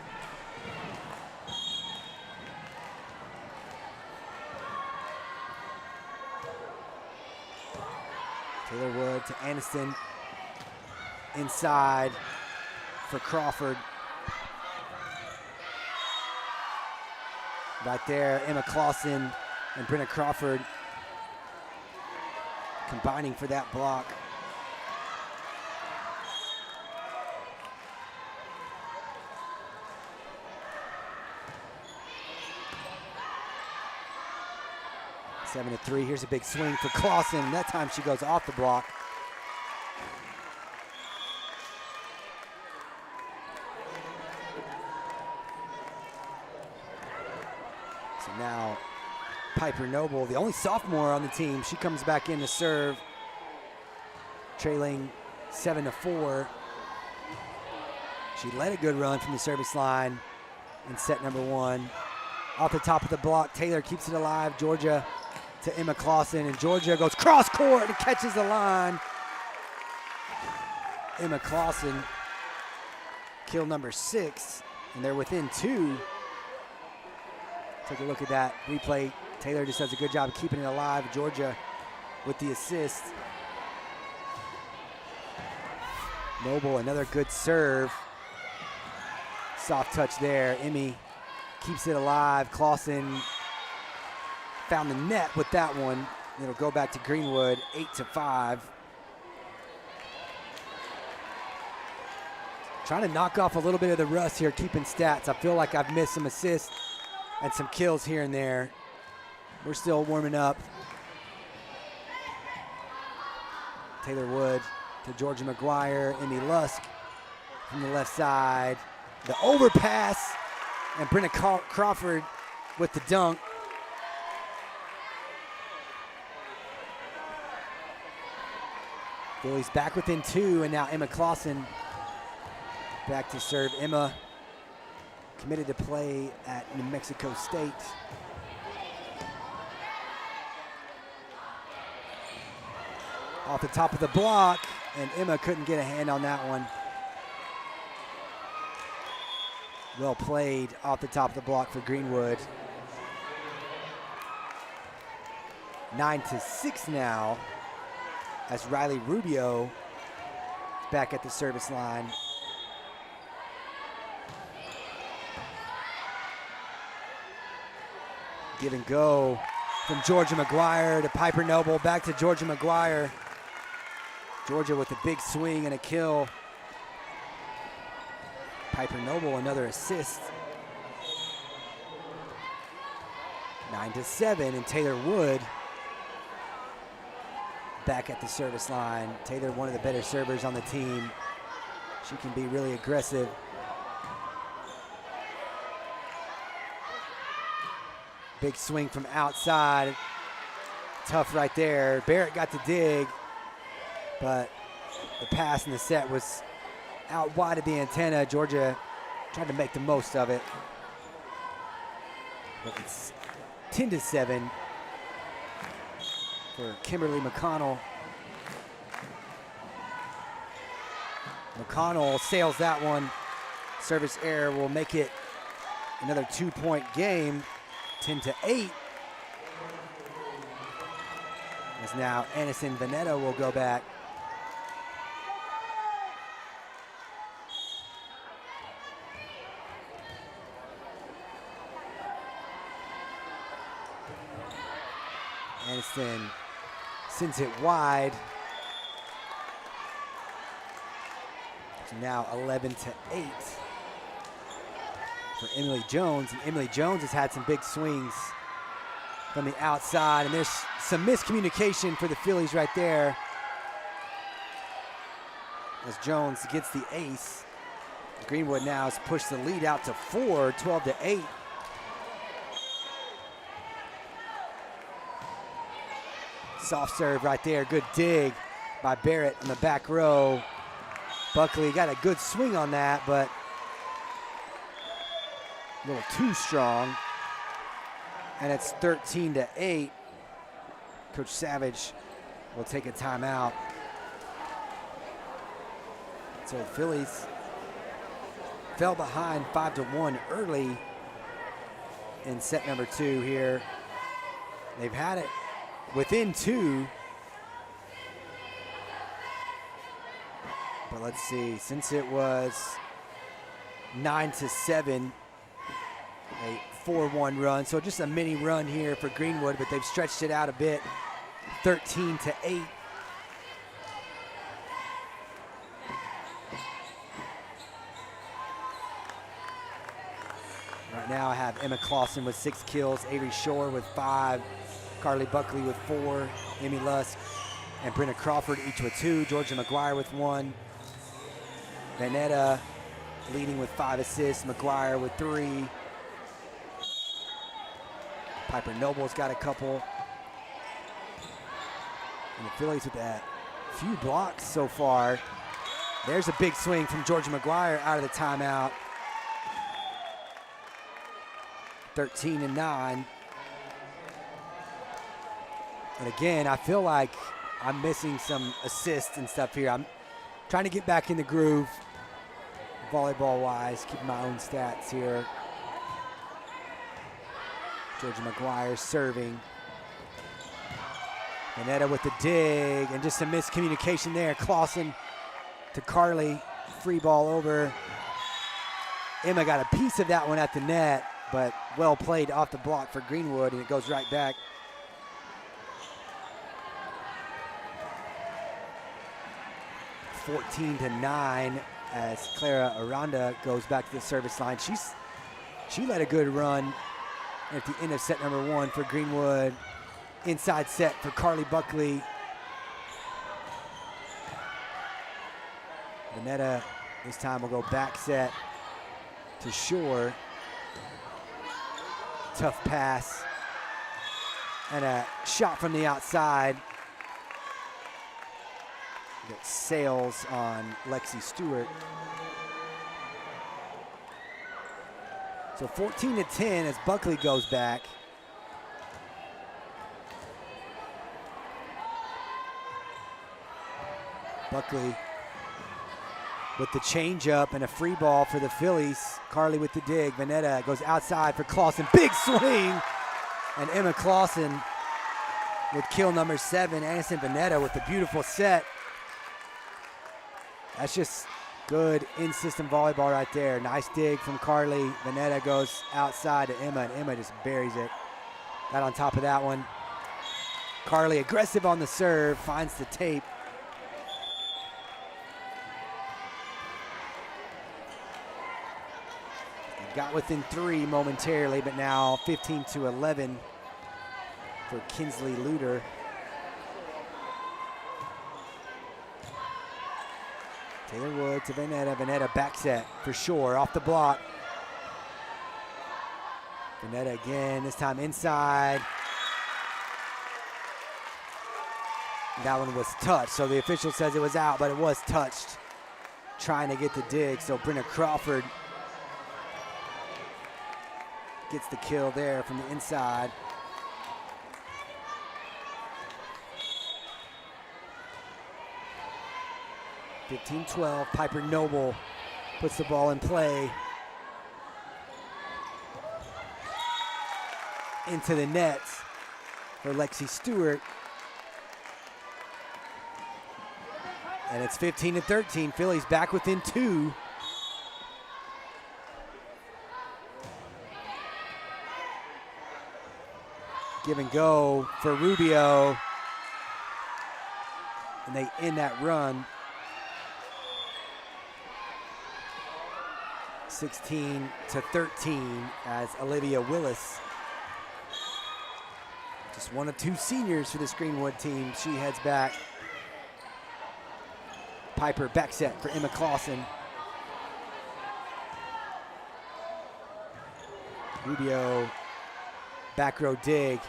Taylor Wood to Aniston. Inside for Crawford. Right there, Emma Clausen and Brenna Crawford combining for that block. Seven to 3. Here's a big swing for Clausen. That time she goes off the block. So now Piper Noble, the only sophomore on the team, she comes back in to serve, trailing 7 to 4. She led a good run from the service line in set number 1. Off the top of the block, Taylor keeps it alive. Georgia to Emma Clausen, and Georgia goes cross court and catches the line. Emma Clausen, kill number 6, and they're within 2. Take a look at that replay. Taylor just does a good job of keeping it alive. Georgia with the assist. Noble, another good serve. Soft touch there. Emmy keeps it alive. Clausen found the net with that one. It'll go back to Greenwood, 8 to 5. Trying to knock off a little bit of the rust here, keeping stats. I feel like I've missed some assists and some kills here and there. We're still warming up. Taylor Wood to Georgia McGuire. Emmy Lusk from the left side. The overpass, and Brenna Crawford with the dunk. Phillies back within 2, and now Emma Clausen back to serve. Emma committed to play at New Mexico State. Off the top of the block, and Emma couldn't get a hand on that one. Well played off the top of the block for Greenwood. 9 to 6 now, as Riley Rubio is back at the service line. Give and go from Georgia McGuire to Piper Noble, back to Georgia McGuire. Georgia with a big swing and a kill. Piper Noble, another assist. 9-7, and Taylor Wood back at the service line. Taylor, one of the better servers on the team. She can be really aggressive. Big swing from outside. Tough right there. Barrett got to dig, but the pass in the set was out wide of the antenna. Georgia tried to make the most of it. But it's 10-7 for Kimberly McConnell. McConnell sails that one. Service error will make it another 2-point game, 10-8. As now Anderson Veneta will go back. Anderson sends it wide. So now 11-8 for Emily Jones. And Emily Jones has had some big swings from the outside, and there's some miscommunication for the Phillies right there as Jones gets the ace. Greenwood now has pushed the lead out to 4, 12-8. Soft serve right there, good dig by Barrett in the back row. Buckley got a good swing on that, but a little too strong. And it's 13-8. Coach Savage will take a timeout. So the Phillies fell behind 5-1 early in set number 2 here. They've had it within 2. But let's see, since it was 9-7, a 4-1 run, so just a mini run here for Greenwood, but they've stretched it out a bit, 13-8. Right now I have Emma Clausen with 6 kills, Avery Shore with 5, Carly Buckley with 4, Amy Lusk and Brenna Crawford each with 2, Georgia McGuire with 1, Vanetta leading with 5 assists, McGuire with 3, Piper Noble's got a couple. And the Phillies with that few blocks so far. There's a big swing from Georgia McGuire out of the timeout. 13-9. And again, I feel like I'm missing some assists and stuff here. I'm trying to get back in the groove, volleyball-wise, keep my own stats here. Georgia McGuire serving. Vanetta with the dig, and just some miscommunication there. Clausen to Carly, free ball over. Emma got a piece of that one at the net, but well played off the block for Greenwood, and it goes right back. (14-9) as Clara Aranda goes back to the service line. She led a good run at the end of set number 1 for Greenwood. Inside set for Carly Buckley. Vanetta this time will go back set to Shore. Tough pass. And a shot from the outside that sails on Lexi Stewart. So 14-10 as Buckley goes back. Buckley with the changeup and a free ball for the Phillies. Carly with the dig. Vanetta goes outside for Clausen. Big swing. And Emma Clausen with kill number 7. Anderson Vanetta with the beautiful set. That's just good in-system volleyball right there. Nice dig from Carly. Vanetta goes outside to Emma, and Emma just buries it. Got on top of that one. Carly aggressive on the serve, finds the tape. Got within 3 momentarily, but now 15-11 for Kinsley Luter. Taylor Wood to Vanetta. Vanetta back set for sure, off the block. Vanetta again, this time inside. That one was touched, so the official says it was out, but it was touched. Trying to get the dig, so Brenna Crawford gets the kill there from the inside. (15-12), Piper Noble puts the ball in play. Into the nets for Lexi Stewart. And it's 15-13, Phillies back within 2. Give and go for Rubio. And they end that run. 16-13 as Olivia Willis, just one of 2 seniors for this Greenwood team, she heads back. Piper back set for Emma Clausen. Rubio, back row dig.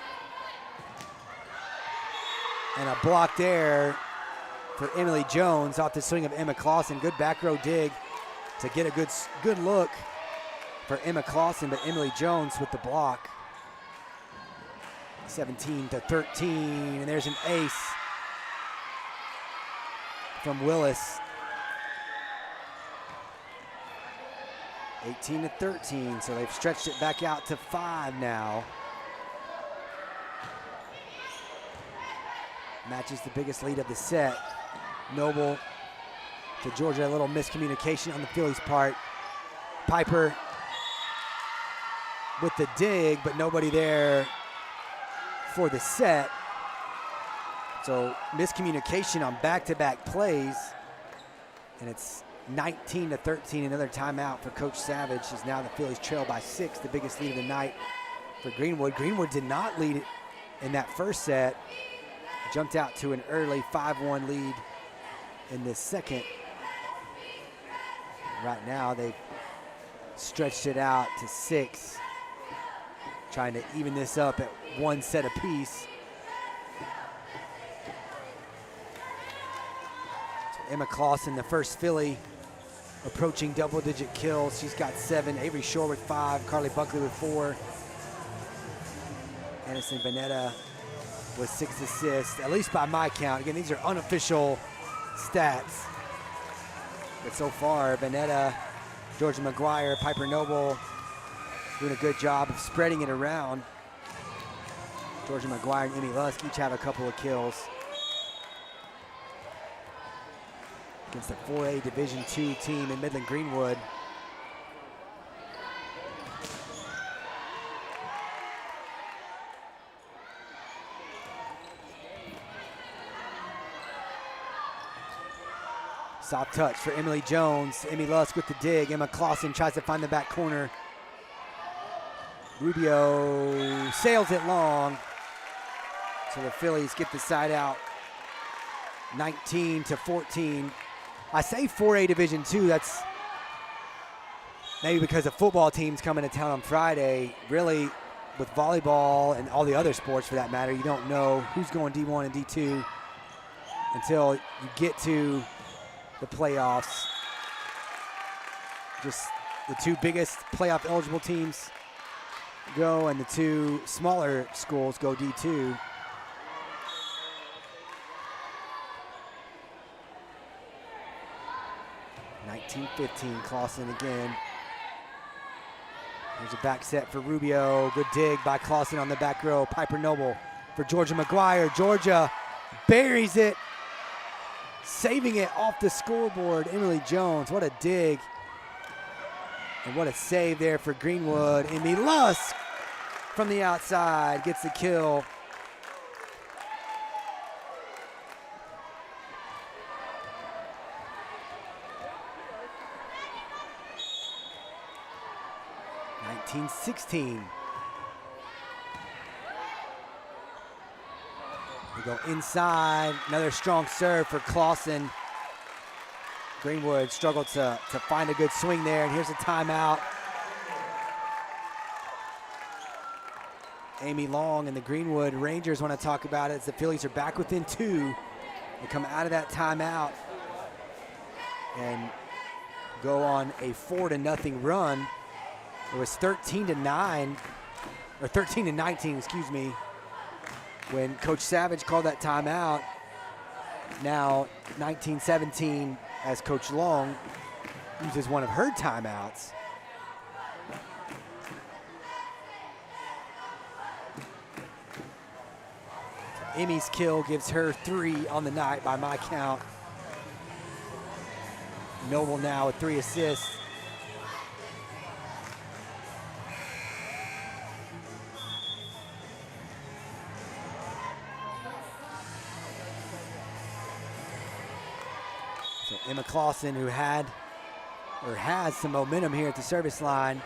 And a block there for Emily Jones off the swing of Emma Clausen. Good back row dig to get a good look for Emma Clausen, but Emily Jones with the block. 17-13, and there's an ace from Willis. 18-13, so they've stretched it back out to 5 now. Matches the biggest lead of the set. Noble to Georgia, a little miscommunication on the Phillies' part. Piper with the dig, but nobody there for the set. So miscommunication on back-to-back plays, and it's 19-13, another timeout for Coach Savage, as now the Phillies trail by 6, the biggest lead of the night for Greenwood. Greenwood did not lead it in that first set, jumped out to an early 5-1 lead in this second. Right now they've stretched it out to 6, trying to even this up at 1 set apiece. So Emma Clausen, the first Philly, approaching double-digit kills. She's got 7. Avery Shore with 5. Carly Buckley with 4. Anderson Vanetta with 6 assists, at least by my count. Again, these are unofficial stats. But so far, Vanetta, Georgia McGuire, Piper Noble doing a good job of spreading it around. Georgia McGuire and Emmy Lusk each have a couple of kills. Against the 4A Division II team in Midland Greenwood. Soft touch for Emily Jones. Emmy Lusk with the dig. Emma Clausen tries to find the back corner. Rubio sails it long. So the Phillies get the side out. 19-14. I say 4A Division II, that's maybe because the football team's coming to town on Friday. Really, with volleyball and all the other sports for that matter, you don't know who's going D1 and D2 until you get to the playoffs. Just the 2 biggest playoff eligible teams go, and the 2 smaller schools go D2. (19-15), Clausen again. There's a back set for Rubio. Good dig by Clausen on the back row. Piper Noble for Georgia McGuire. Georgia buries it, saving it off the scoreboard. Emily Jones, what a dig. And what a save there for Greenwood. Emmy Lusk from the outside gets the kill. 19-16. We go inside. Another strong serve for Clausen. Greenwood struggled to find a good swing there, and here's a timeout. Amy Long and the Greenwood Rangers want to talk about it as the Phillies are back within 2. They come out of that timeout and go on a 4-0 run. It was 13-9, or 13-19, excuse me, when Coach Savage called that timeout. Now 19-17 as Coach Long uses one of her timeouts. Emmy's kill gives her 3 on the night by my count. Noble now with 3 assists. So Emma Clausen, who has some momentum here at the service line,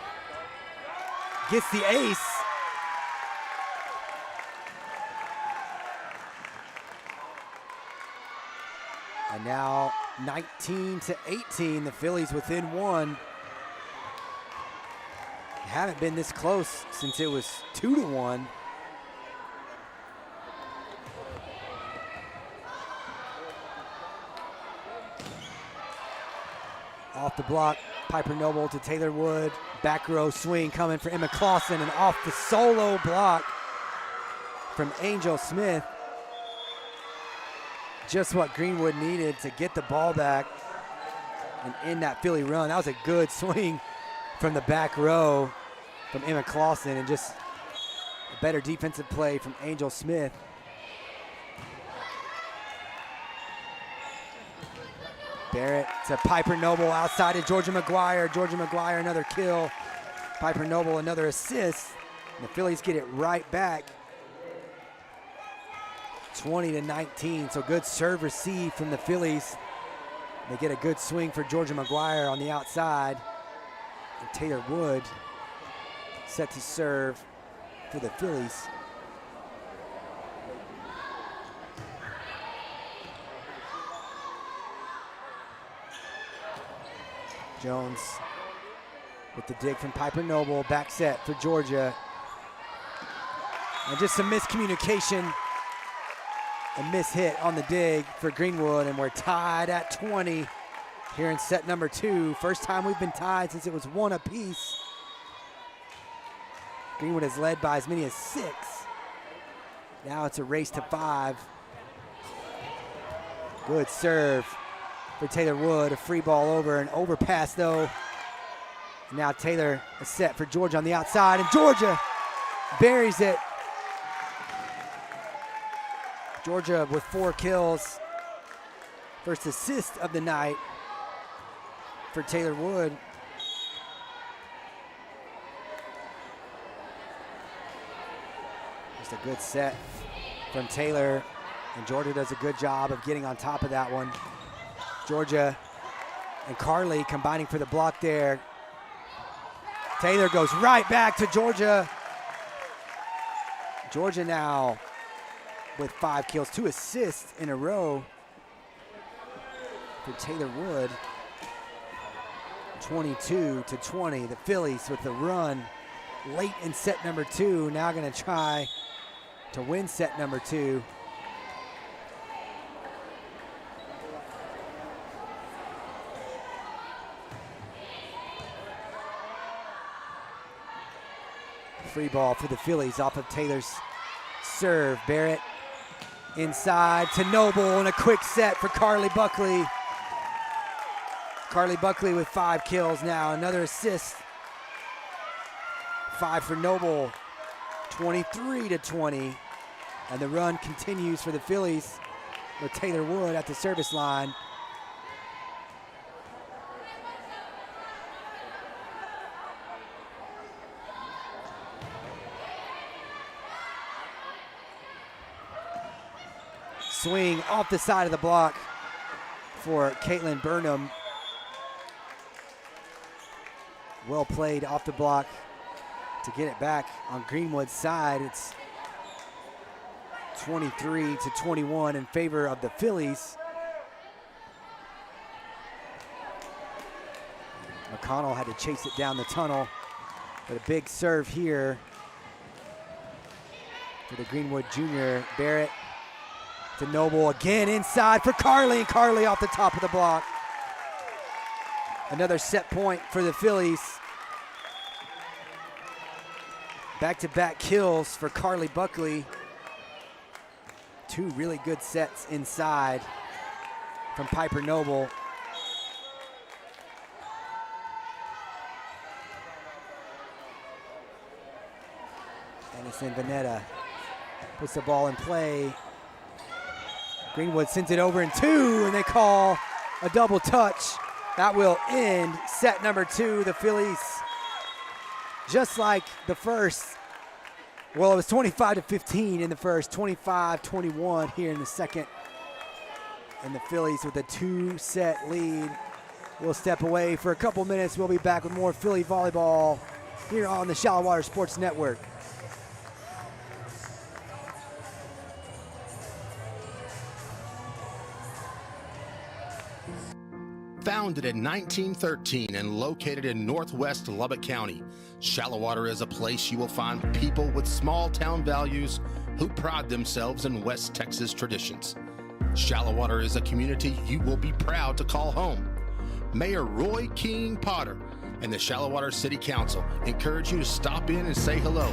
gets the ace. And now 19-18, the Phillies within 1. Haven't been this close since it was 2-1. Off the block, Piper Noble to Taylor Wood. Back row swing coming for Emma Clausen, and off the solo block from Angel Smith. Just what Greenwood needed to get the ball back and end that Philly run. That was a good swing from the back row from Emma Clausen, and just a better defensive play from Angel Smith. Barrett to Piper Noble outside to Georgia McGuire. Georgia McGuire, another kill. Piper Noble, another assist. And the Phillies get it right back. 20-19, so good serve receive from the Phillies. They get a good swing for Georgia McGuire on the outside. And Taylor Wood set to serve for the Phillies. Jones with the dig from Piper Noble, back set for Georgia. And just some miscommunication. A miss-hit on the dig for Greenwood, and we're tied at 20 here in set number 2. First time we've been tied since it was 1 apiece. Greenwood has led by as many as 6. Now it's a race to 5. Good serve for Taylor Wood, a free ball over, an overpass though. Now Taylor is set for Georgia on the outside, and Georgia buries it. Georgia with 4 kills. First assist of the night for Taylor Wood. Just a good set from Taylor, and Georgia does a good job of getting on top of that one. Georgia and Carly combining for the block there. Taylor goes right back to Georgia. Georgia now with 5 kills, 2 assists in a row for Taylor Wood. 22-20, the Phillies with the run late in set number 2. Now gonna try to win set number 2. Free ball for the Phillies off of Taylor's serve. Barrett inside to Noble, and a quick set for Carly Buckley. Carly Buckley with 5 kills now, another assist. 5 for Noble, 23-20. And the run continues for the Phillies with Taylor Wood at the service line. Swing off the side of the block for Caitlin Burnham. Well played off the block to get it back on Greenwood's side. It's 23-21 in favor of the Fillies. McConnell had to chase it down the tunnel, but a big serve here for the Greenwood junior. Barrett to Noble again inside for Carly, and Carly off the top of the block. Another set point for the Fillies. Back-to-back kills for Carly Buckley. Two really good sets inside from Piper Noble. Edison Vanetta puts the ball in play. Greenwood sends it over in two, and they call a double touch. That will end set number 2. The Fillies, just like the first, well, it was 25-15 in the first, 25-21 here in the second. And the Fillies with a 2-set lead. We'll step away for a couple minutes. We'll be back with more Philly volleyball here on the Shallow Water Sports Network. Founded in 1913 and located in northwest Lubbock County, Shallow Water is a place you will find people with small town values who pride themselves in West Texas traditions. Shallow Water is a community you will be proud to call home. Mayor Roy King Potter and the Shallow Water City Council encourage you to stop in and say hello.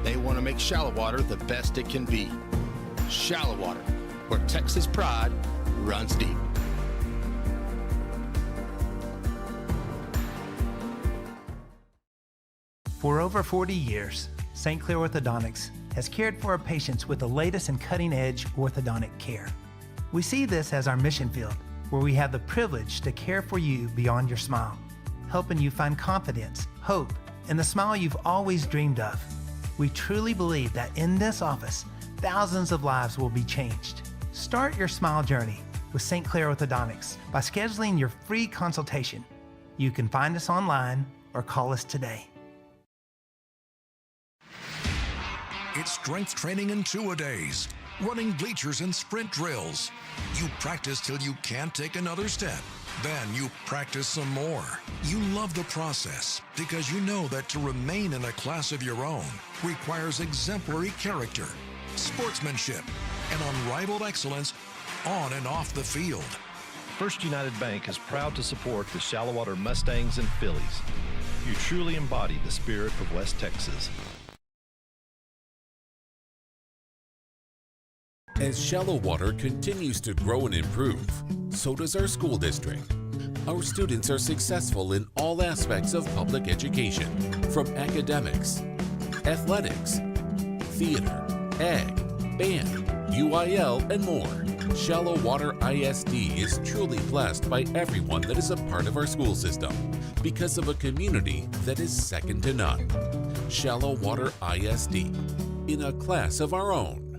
They want to make Shallow Water the best it can be. Shallow Water, where Texas pride runs deep. For over 40 years, St. Clair Orthodontics has cared for our patients with the latest and cutting-edge orthodontic care. We see this as our mission field, where we have the privilege to care for you beyond your smile, helping you find confidence, hope, and the smile you've always dreamed of. We truly believe that in this office, thousands of lives will be changed. Start your smile journey with St. Clair Orthodontics by scheduling your free consultation. You can find us online or call us today. It's strength training in two-a-days, running bleachers and sprint drills. You practice till you can't take another step. Then you practice some more. You love the process because you know that to remain in a class of your own requires exemplary character, sportsmanship, and unrivaled excellence on and off the field. First United Bank is proud to support the Shallow Water Mustangs and Fillies. You truly embody the spirit of West Texas. As Shallow Water continues to grow and improve, so does our school district. Our students are successful in all aspects of public education, from academics, athletics, theater, ag, band, UIL, and more. Shallow Water ISD is truly blessed by everyone that is a part of our school system because of a community that is second to none. Shallow Water ISD, in a class of our own.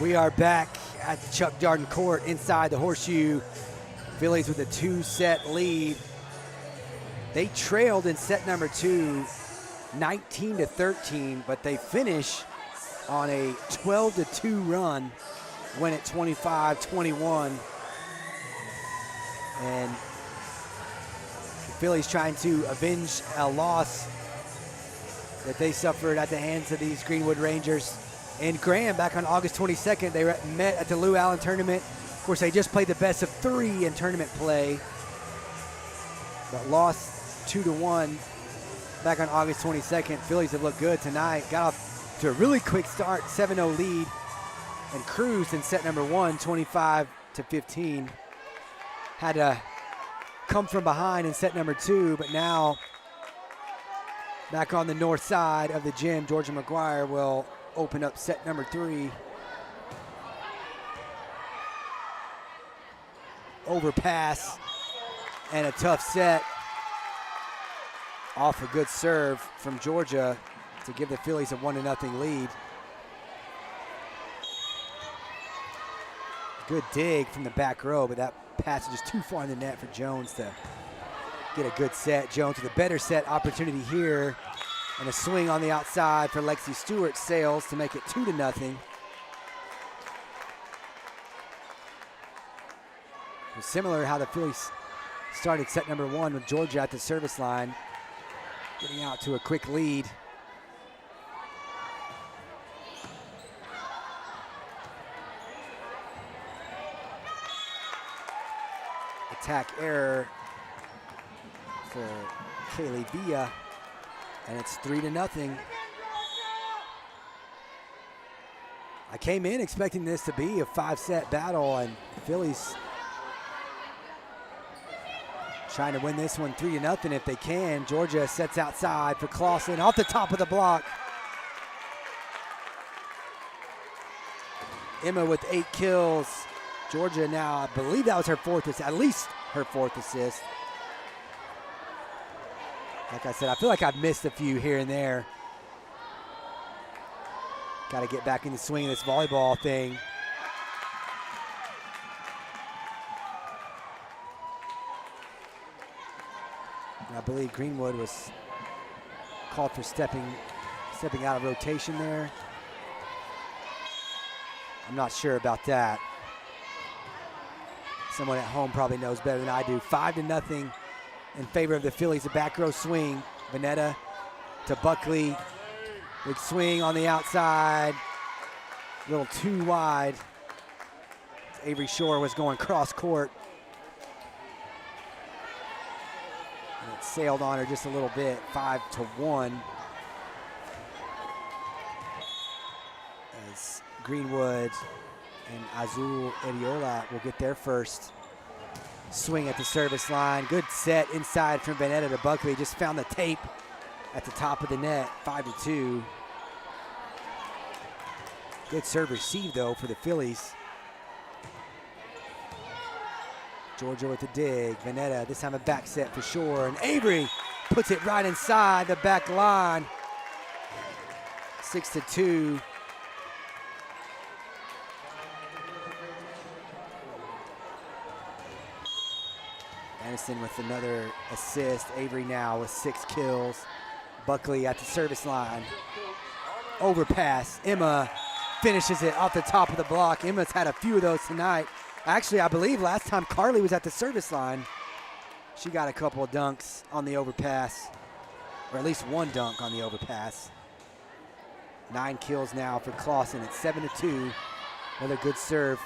We are back at the Chuck Darden Court inside the Horseshoe. Phillies with a 2-set lead. They trailed in set number 2, 19-13, but they finish on a 12-2 run, win at 25-21. And the Phillies trying to avenge a loss that they suffered at the hands of these Greenwood Rangers. And Graham, back on August 22nd, they met at the Lou Allen tournament. Of course, they just played the best of 3 in tournament play, but lost 2-1 back on August 22nd. Phillies have looked good tonight. Got off to a really quick start, 7-0 lead, and cruised in set number 1, 25-15. Had to come from behind in set number 2, but now back on the north side of the gym, Georgia McGuire will open up set number 3. Overpass and a tough set off a good serve from Georgia to give the Phillies a 1-0 lead. Good dig from the back row, but that pass is just too far in the net for Jones to get a good set. Jones with a better set opportunity here. And a swing on the outside for Lexi Stewart sails to make it 2-0. Similar how the Phillies started set number 1 with Georgia at the service line, getting out to a quick lead. Attack error for Kaylee Villa, and it's 3-0. I came in expecting this to be a 5-set battle, and the Phillies trying to win this one 3-0 if they can. Georgia sets outside for Clausen off the top of the block. Emma with 8 kills. Georgia now, I believe that was her 4th assist, at least her 4th assist. Like I said, I feel like I've missed a few here and there. Got to get back in the swing of this volleyball thing. And I believe Greenwood was called for stepping out of rotation there. I'm not sure about that. Someone at home probably knows better than I do. 5-0 in favor of the Phillies. A back row swing. Vanetta to Buckley. Big swing on the outside. A little too wide. Avery Shore was going cross court. And it sailed on her just a little bit. 5-1. As Greenwood and Azul Eriola will get their first swing at the service line. Good set inside from Vanetta to Buckley. Just found the tape at the top of the net. 5-2. Good serve receive though for the Phillies. Georgia with the dig. Vanetta, this time a back set for Shore. And Avery puts it right inside the back line. 6-2. Anderson with another assist. Avery now with 6 kills. Buckley at the service line. Overpass. Emma finishes it off the top of the block. Emma's had a few of those tonight. Actually, I believe last time Carly was at the service line, she got a couple of dunks on the overpass, or at least one dunk on the overpass. 9 kills now for Clausen at 7-2. Another good serve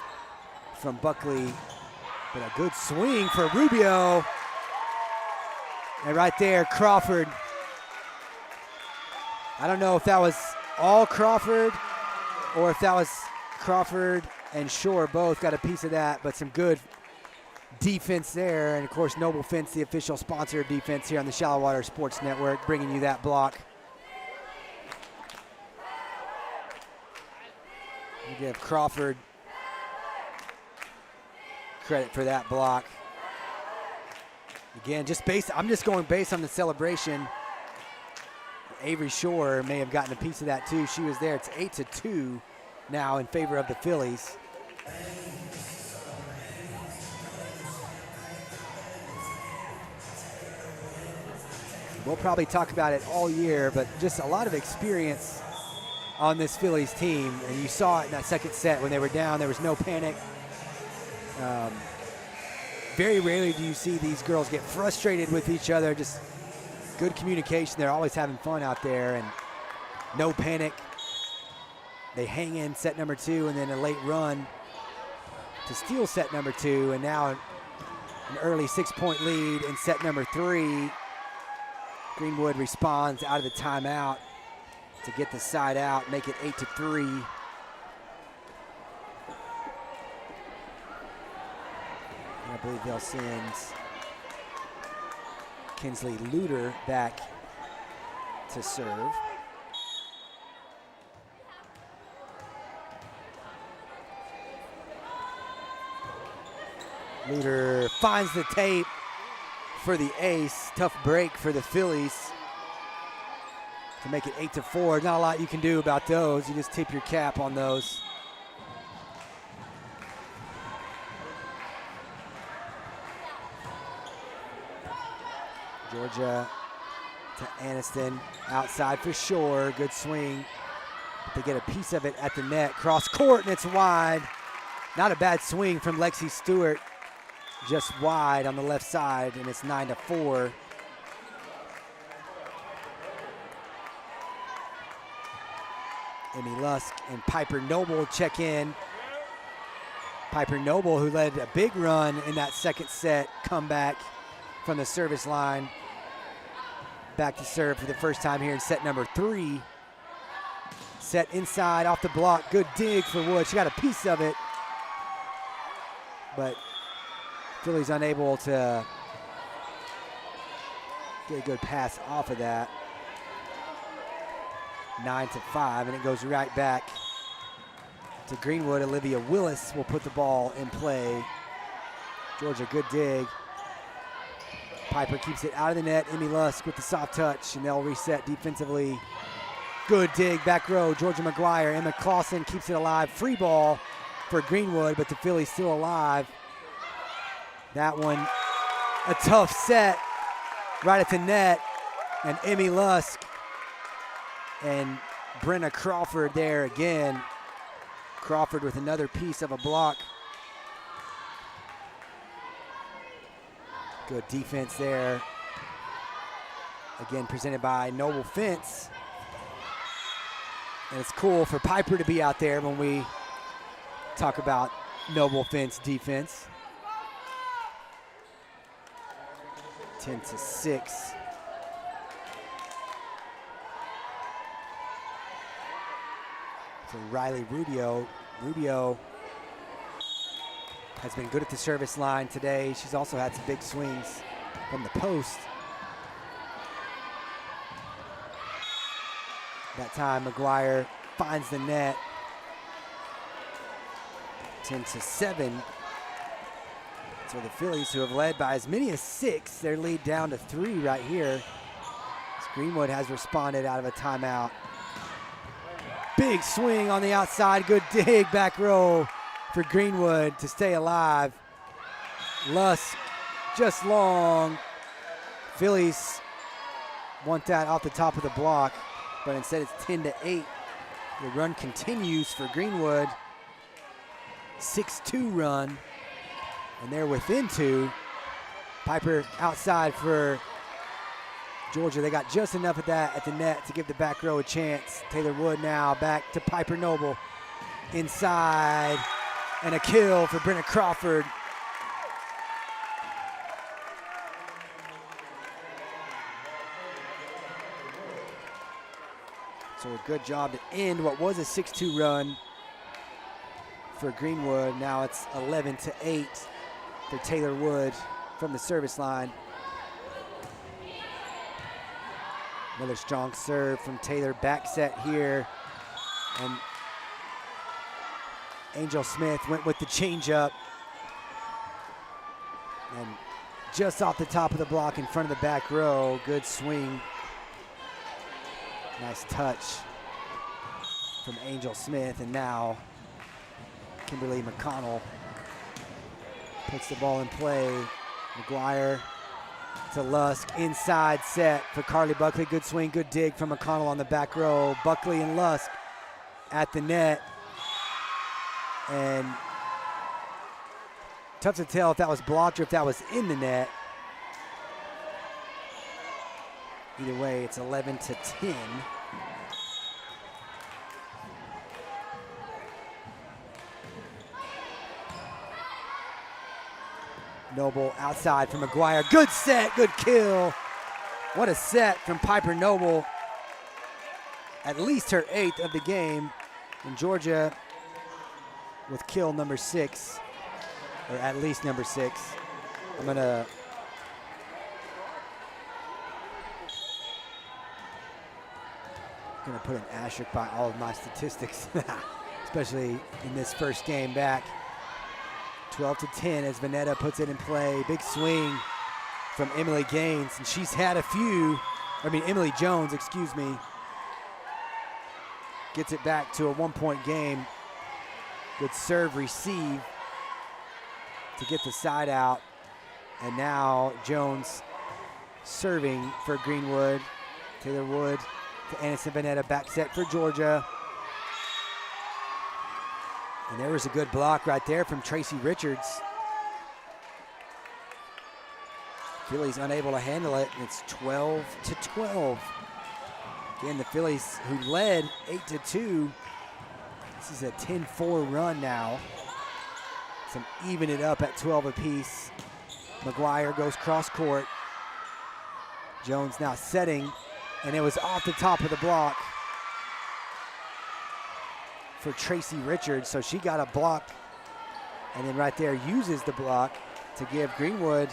from Buckley, but a good swing for Rubio. And right there, Crawford. I don't know if that was all Crawford or if that was Crawford and Shore both got a piece of that, but some good defense there. And of course, Noble Fence, the official sponsor of defense here on the Shallow Water Sports Network, bringing you that block. We give Crawford credit for that block. Again, I'm just going based on the celebration. Avery Shore may have gotten a piece of that too. She was there. It's 8-2 now in favor of the Phillies. We'll probably talk about it all year, but just a lot of experience on this Phillies team. And you saw it in that second set when they were down. There was no panic. Very rarely do you see these girls get frustrated with each other. Just good communication. They're always having fun out there, and no panic. They hang in set number 2 and then a late run to steal set number 2, and now an early 6-point lead in set number 3. Greenwood responds out of the timeout to get the side out, make it 8-3. I believe they'll send Kinsley Luter back to serve. Luter finds the tape for the ace. Tough break for the Phillies to make it 8-4. Not a lot you can do about those. You just tip your cap on those. Georgia to Aniston, outside for Shore, good swing. They get a piece of it at the net, cross court, and it's wide. Not a bad swing from Lexi Stewart, just wide on the left side, and it's 9-4. Amy Lusk and Piper Noble check in. Piper Noble, who led a big run in that second set, comeback from the service line. Back to serve for the first time here in set number 3. Set inside, off the block, good dig for Wood. She got a piece of it, but Phillies unable to get a good pass off of that. 9-5, and it goes right back to Greenwood. Olivia Willis will put the ball in play. Georgia, good dig. Piper keeps it out of the net. Emmy Lusk with the soft touch, and they'll reset defensively. Good dig, back row, Georgia McGuire. Emma Clausen keeps it alive. Free ball for Greenwood, but the Phillies still alive. That one, a tough set right at the net, and Emmy Lusk and Brenna Crawford there again. Crawford with another piece of a block. Good defense there. Again, presented by Noble Fence. And it's cool for Piper to be out there when we talk about Noble Fence defense. 10-6. For Riley Rubio. Rubio has been good at the service line today. She's also had some big swings from the post. That time McGuire finds the net. 10-7. So the Phillies, who have led by as many as 6, their lead down to 3 right here. As Greenwood has responded out of a timeout. Big swing on the outside, good dig, back row for Greenwood to stay alive. Lusk just long. Phillies want that off the top of the block, but instead it's 10-8. The run continues for Greenwood. 6-2 run, and they're within 2. Piper outside for Georgia. They got just enough of that at the net to give the back row a chance. Taylor Wood now back to Piper Noble. Inside, and a kill for Brenna Crawford. So a good job to end what was a 6-2 run for Greenwood. Now it's 11-8 for Taylor Wood from the service line. Another strong serve from Taylor. Back set here. And Angel Smith went with the changeup. And just off the top of the block in front of the back row. Good swing. Nice touch from Angel Smith. And now Kimberly McConnell puts the ball in play. McGuire to Lusk, inside set for Carly Buckley. Good swing, good dig from McConnell on the back row. Buckley and Lusk at the net. And tough to tell if that was blocked or if that was in the net. Either way, it's 11-10. Noble outside from McGuire. Good set, good kill. What a set from Piper Noble. At least her 8th of the game. And Georgia with kill number 6, or at least number 6. I'm gonna put an asterisk by all of my statistics, especially in this first game back. 12-10 as Vanetta puts it in play. Big swing from Emily Gaines, and she's had a few, Emily Jones, excuse me. Gets it back to a 1-point game. Good serve receive to get the side out. And now Jones serving for Greenwood. Taylor Wood to Anderson Vanetta, back set for Georgia. And there was a good block right there from Tracy Richards. Fillies unable to handle it, and it's 12-12. Again, the Fillies, who led 8-2, this is a 10-4 run now. Some even it up at 12 apiece. McGuire goes cross court. Jones now setting, and it was off the top of the block for Tracy Richards, so she got a block, and then right there uses the block to give Greenwood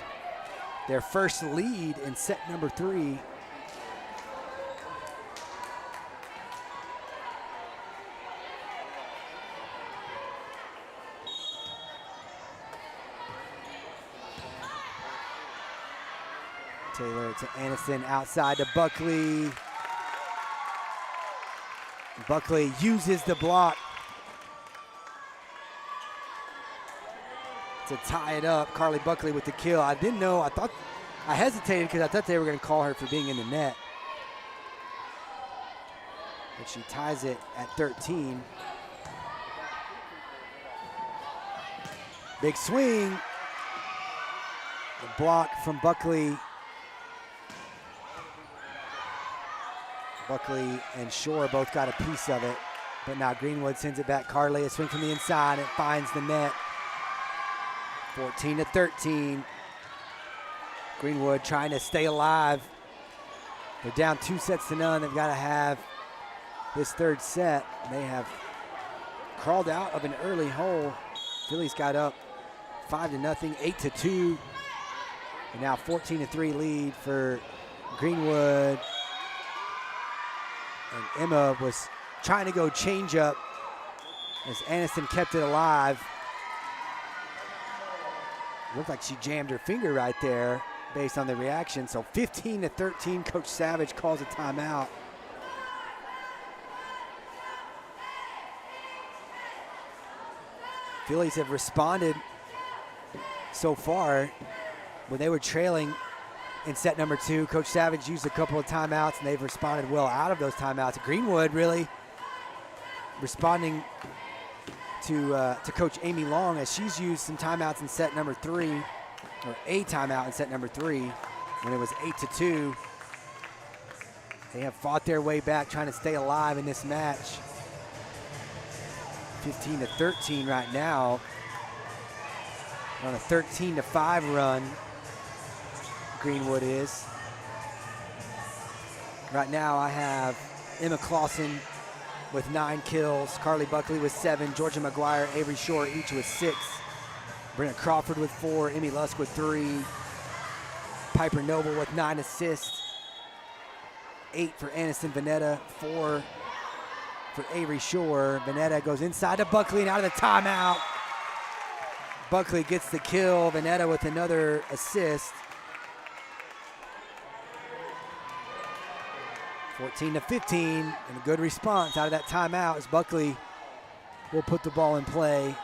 their first lead in set number 3. Taylor to Anderson, outside to Buckley. Buckley uses the block to tie it up. Carly Buckley with the kill. I didn't know, I hesitated because I thought they were going to call her for being in the net. But she ties it at 13. Big swing. The block from Buckley. Buckley and Shore both got a piece of it, but now Greenwood sends it back. Carly, a swing from the inside, it finds the net. 14-13. Greenwood trying to stay alive. They're down 2-0. They've got to have this third set. They have crawled out of an early hole. Phillies got up 5-0, 8-2. And now 14-3 lead for Greenwood. And Emma was trying to go change up as Anderson kept it alive. Looked like she jammed her finger right there based on the reaction. So 15-13, Coach Savage calls a timeout. Phillies have responded so far. When they were trailing in set number 2, Coach Savage used a couple of timeouts, and they've responded well out of those timeouts. Greenwood really responding to Coach Amy Long, as she's used some timeouts in set number 3, or a timeout in set number 3, when it was 8-2. They have fought their way back, trying to stay alive in this match. 15-13 right now. They're on a 13-5 run. Greenwood is. Right now I have Emma Clausen with 9 kills, Carly Buckley with 7, Georgia McGuire, Avery Shore each with 6, Brenna Crawford with 4, Emmy Lusk with 3, Piper Noble with 9 assists, 8 for Anderson Vanetta, 4 for Avery Shore. Vanetta goes inside to Buckley and out of the timeout. Buckley gets the kill, Vanetta with another assist. 14-15, and a good response out of that timeout as Buckley will put the ball in play.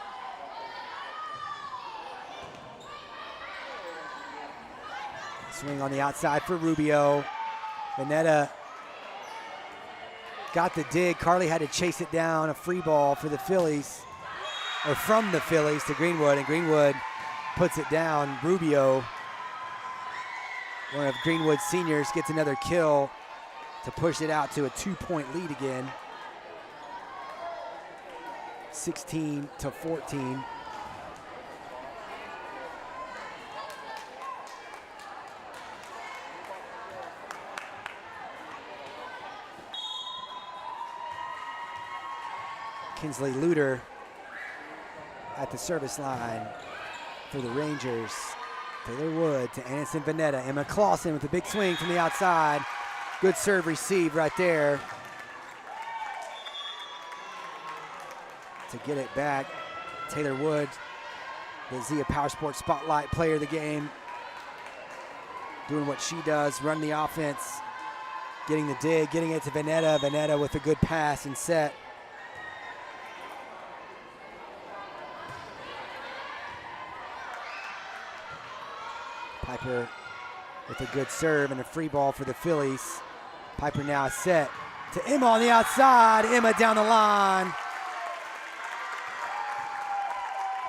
Swing on the outside for Rubio. Vanetta got the dig. Carly had to chase it down, a free ball for the Phillies, or from the Phillies to Greenwood, and Greenwood puts it down. Rubio, one of Greenwood's seniors, gets another kill to push it out to a 2-point lead again. 16-14. Kinsley Luter at the service line for the Rangers. Taylor Wood to Anderson Vanetta. Emma Clausen with a big swing from the outside. Good serve received right there to get it back. Taylor Wood, the Zia Power Sports Spotlight player of the game, doing what she does, running the offense, getting the dig, getting it to Vanetta. Vanetta with a good pass and set. Piper with a good serve and a free ball for the Fillies. Piper now set to Emma on the outside. Emma down the line.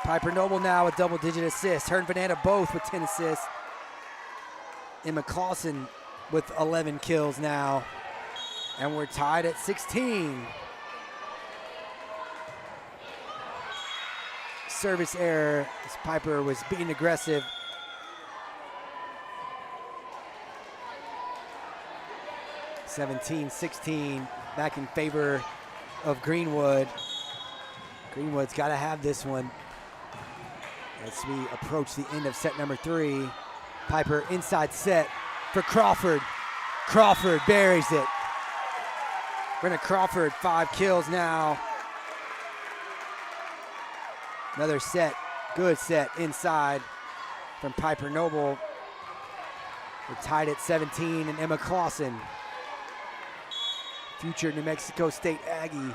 Piper Noble now with double-digit assists. Her and Vanetta both with 10 assists. Emma Clausen with 11 kills now. And we're tied at 16. Service error as Piper was being aggressive. (17-16) back in favor of Greenwood. Greenwood's got to have this one as we approach the end of set number 3. Piper inside set for Crawford. Crawford buries it. Brenna Crawford, 5 kills now. Another set, good set inside from Piper Noble. We're tied at 17, and Emma Clausen, future New Mexico State Aggie,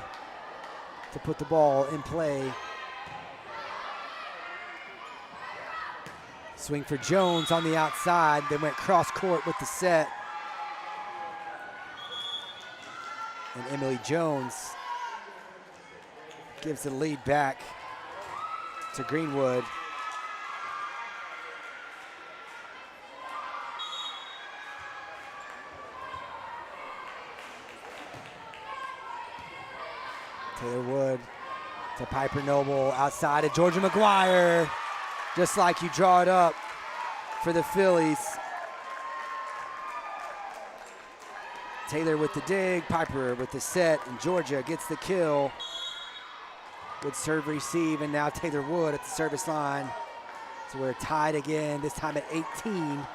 to put the ball in play. Swing for Jones on the outside. They went cross court with the set. And Emily Jones gives the lead back to Greenwood. Taylor Wood to Piper Noble outside of Georgia McGuire. Just like you draw it up for the Fillies. Taylor with the dig, Piper with the set, and Georgia gets the kill. Good serve receive, and now Taylor Wood at the service line. So we're tied again, this time at 18.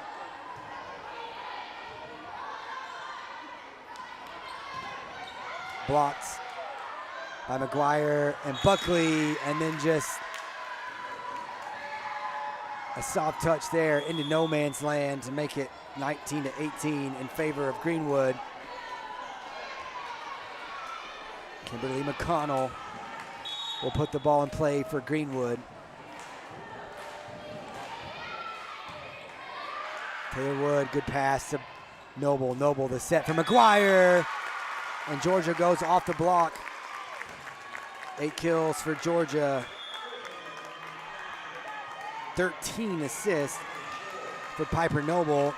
Blocked by McGuire and Buckley, and then just a soft touch there into no man's land to make it 19-18 in favor of Greenwood. Kimberly McConnell will put the ball in play for Greenwood. Taylor Wood, good pass to Noble. Noble, the set for McGuire. And Georgia goes off the block. 8 kills for Georgia. 13 assists for Piper Noble.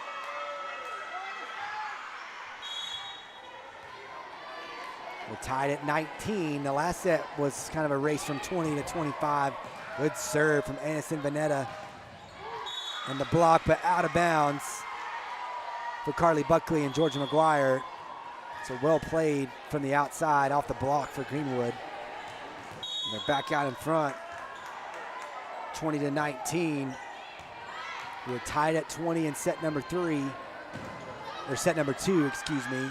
We're tied at 19. The last set was kind of a race from 20 to 25. Good serve from Aniston Vanetta. And the block, but out of bounds for Carly Buckley and Georgia McGuire. So well played from the outside off the block for Greenwood. And they're back out in front. 20-19. We're tied at 20 in set number 3. Or set number 2, excuse me.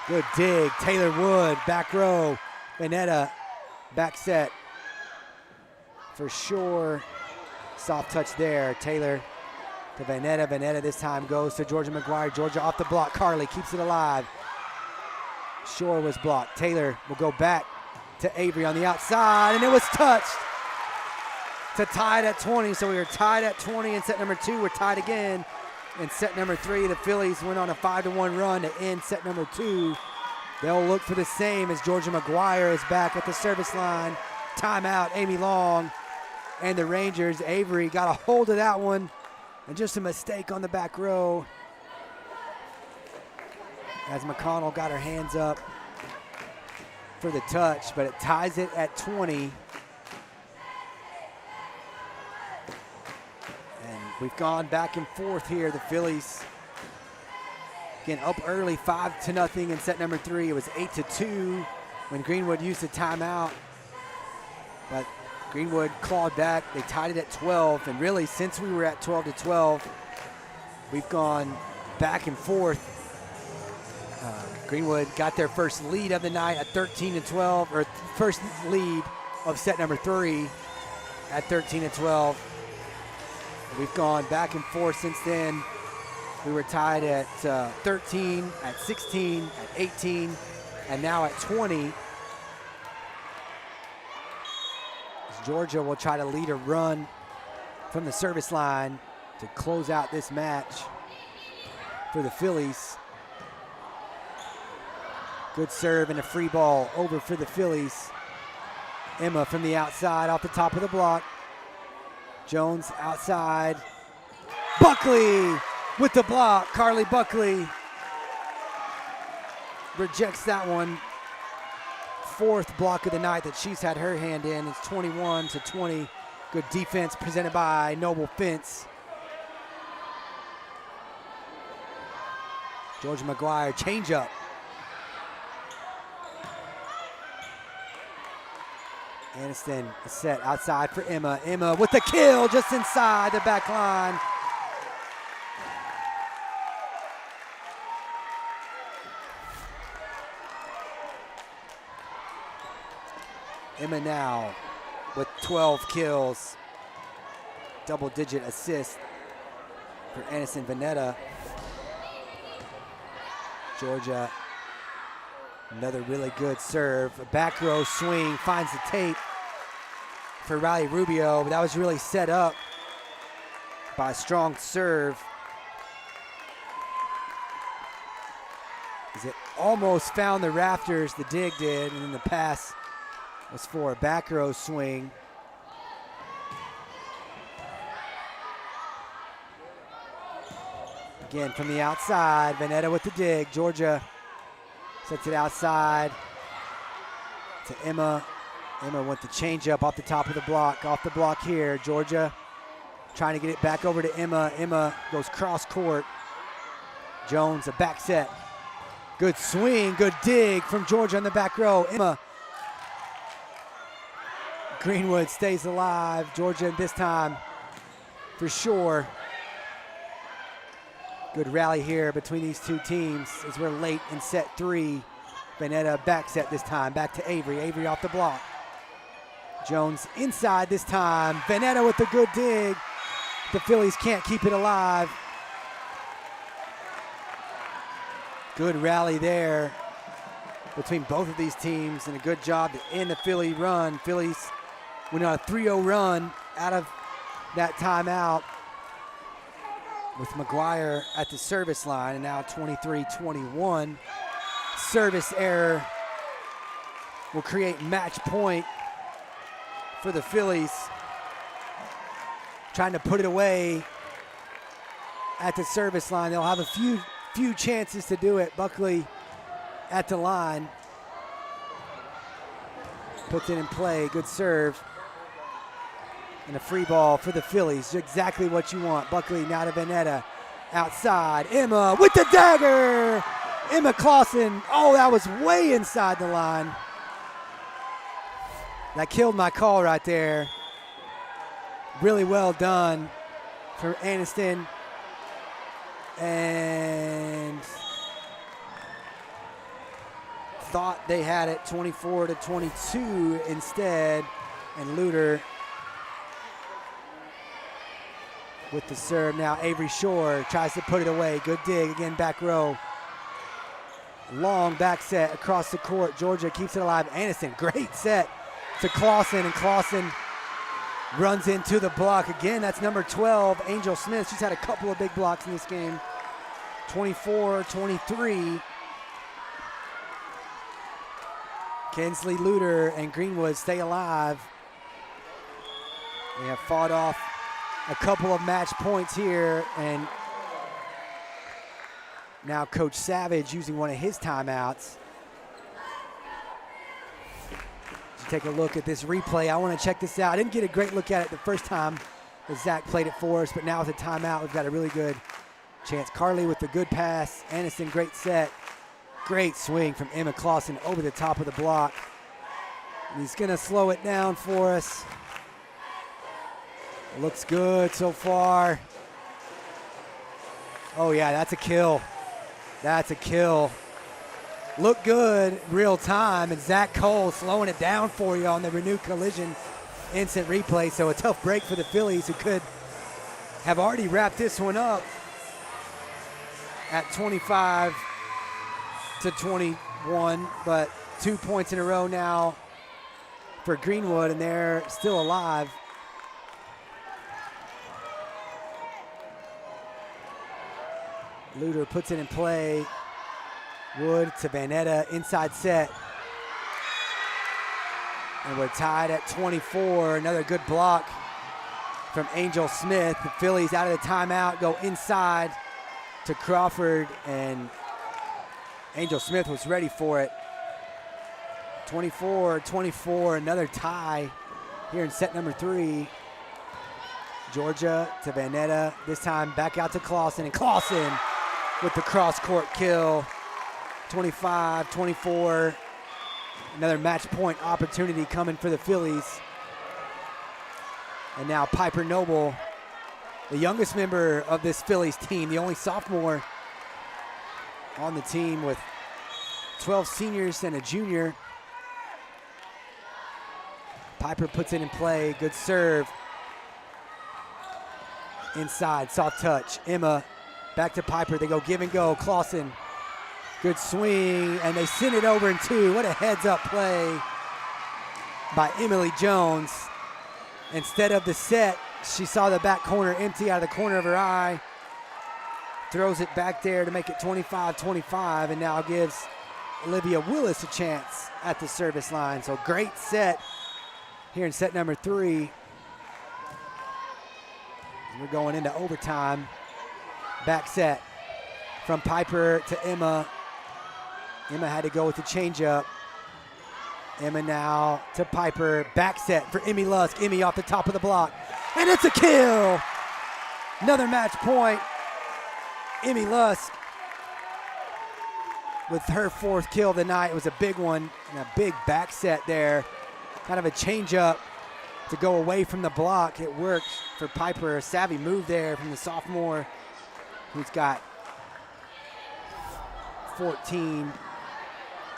Good dig, Taylor Wood, back row. Vanetta, back set. For sure, soft touch there. Taylor to Vanetta. Vanetta this time goes to Georgia McGuire. Georgia off the block. Carly keeps it alive. Shore was blocked. Taylor will go back to Avery on the outside, and it was touched to tie it at 20. So we were tied at 20 in set number 2. We're tied again in set number 3. The Fillies went on a 5-1 run to end set number 2. They'll look for the same as Georgia McGuire is back at the service line. Timeout, Amy Long and the Rangers. Avery got a hold of that one, and just a mistake on the back row as McConnell got her hands up for the touch, but it ties it at 20. And we've gone back and forth here. The Fillies, again, up early, 5-0 in set number 3. It was 8-2 when Greenwood used a timeout, but Greenwood clawed back. They tied it at 12, and really since we were at 12-12, we've gone back and forth. Greenwood got their first lead of the night at 13-12, or first lead of set number 3 at 13-12. We've gone back and forth since then. We were tied at 13, at 16, at 18, and now at 20. As Georgia will try to lead a run from the service line. to close out this match for the Fillies. Good serve and a free ball over for the Fillies. Emma from the outside off the top of the block. Jones outside. Buckley with the block. Carly Buckley rejects that one. Fourth block of the night that she's had her hand in. It's 21-20. Good defense presented by Noble Fence. Georgia McGuire, change up. Aniston is set outside for Emma. Emma with the kill just inside the back line. Emma now with 12 kills. Double-digit assists for Aniston Vanetta. Georgia, another really good serve. A back row swing, finds the tape for Riley Rubio, but that was really set up by a strong serve. As it almost found the rafters, the dig did, and then the pass was for a back row swing. Again from the outside, Vanetta with the dig. Georgia sets it outside to Emma. Emma with the changeup off the top of the block. Off the block here, Georgia trying to get it back over to Emma. Emma goes cross court. Jones, a back set. Good swing, good dig from Georgia on the back row. Emma. Greenwood stays alive. Georgia this time for sure. Good rally here between these two teams as we're late in set three. Vanetta back set this time, back to Avery. Avery off the block. Jones inside this time. Vanetta with the good dig. The Fillies can't keep it alive. Good rally there between both of these teams and a good job to end the Philly run. Phillies went on a 3-0 run out of that timeout with McGuire at the service line, and now 23-21. Service error will create match point for the Phillies. Trying to put it away at the service line. They'll have a few chances to do it. Buckley at the line. Puts it in play, good serve. And a free ball for the Phillies, exactly what you want. Buckley now to Vanetta, outside. Emma with the dagger! Emma Clausen, oh, that was way inside the line. That killed my call right there. Really well done for Aniston. And thought they had it 24-22 instead. And Luter with the serve. Now Avery Shore tries to put it away. Good dig, again back row. Long back set across the court. Georgia keeps it alive. Aniston, great set to Clausen, and Clausen runs into the block. Again, that's number 12, Angel Smith. She's had a couple of big blocks in this game. 24-23. Kinsley Luter and Greenwood stay alive. They have fought off a couple of match points here, and now Coach Savage using one of his timeouts. Take a look at this replay. I want to check this out. I didn't get a great look at it the first time that Zach played it for us, but now with a timeout, we've got a really good chance. Carly with the good pass. Aniston, great set. Great swing from Emma Clausen over the top of the block. And he's going to slow it down for us. Looks good so far. Oh, yeah, that's a kill. That's a kill. Look good real time, and Zach Cole slowing it down for you on the renewed collision instant replay. So a tough break for the Phillies, who could have already wrapped this one up at 25-21, but 2 points in a row now for Greenwood, and they're still alive. Luter puts it in play. Wood to Vanetta, inside set. And we're tied at 24. Another good block from Angel Smith. The Phillies out of the timeout, go inside to Crawford, and Angel Smith was ready for it. 24-24, another tie here in set number 3. Georgia to Vanetta, this time back out to Clausen, and Clausen with the cross-court kill. 25-24, another match point opportunity coming for the Phillies. And now Piper Noble, the youngest member of this Phillies team, the only sophomore on the team with 12 seniors and a junior. Piper puts it in play, good serve. Inside, soft touch. Emma back to Piper, they go give and go. Clausen, good swing, and they send it over in 2. What a heads up play by Emily Jones. Instead of the set, she saw the back corner empty out of the corner of her eye. Throws it back there to make it 25-25, and now gives Olivia Willis a chance at the service line. So great set here in set number 3. We're going into overtime. Back set from Piper to Emma. Emma had to go with the changeup. Emma now to Piper. Back set for Emmy Lusk. Emmy off the top of the block. And it's a kill. Another match point. Emmy Lusk with her 4th kill of the night. It was a big one and a big back set there. Kind of a changeup to go away from the block. It worked for Piper. A savvy move there from the sophomore who's got 14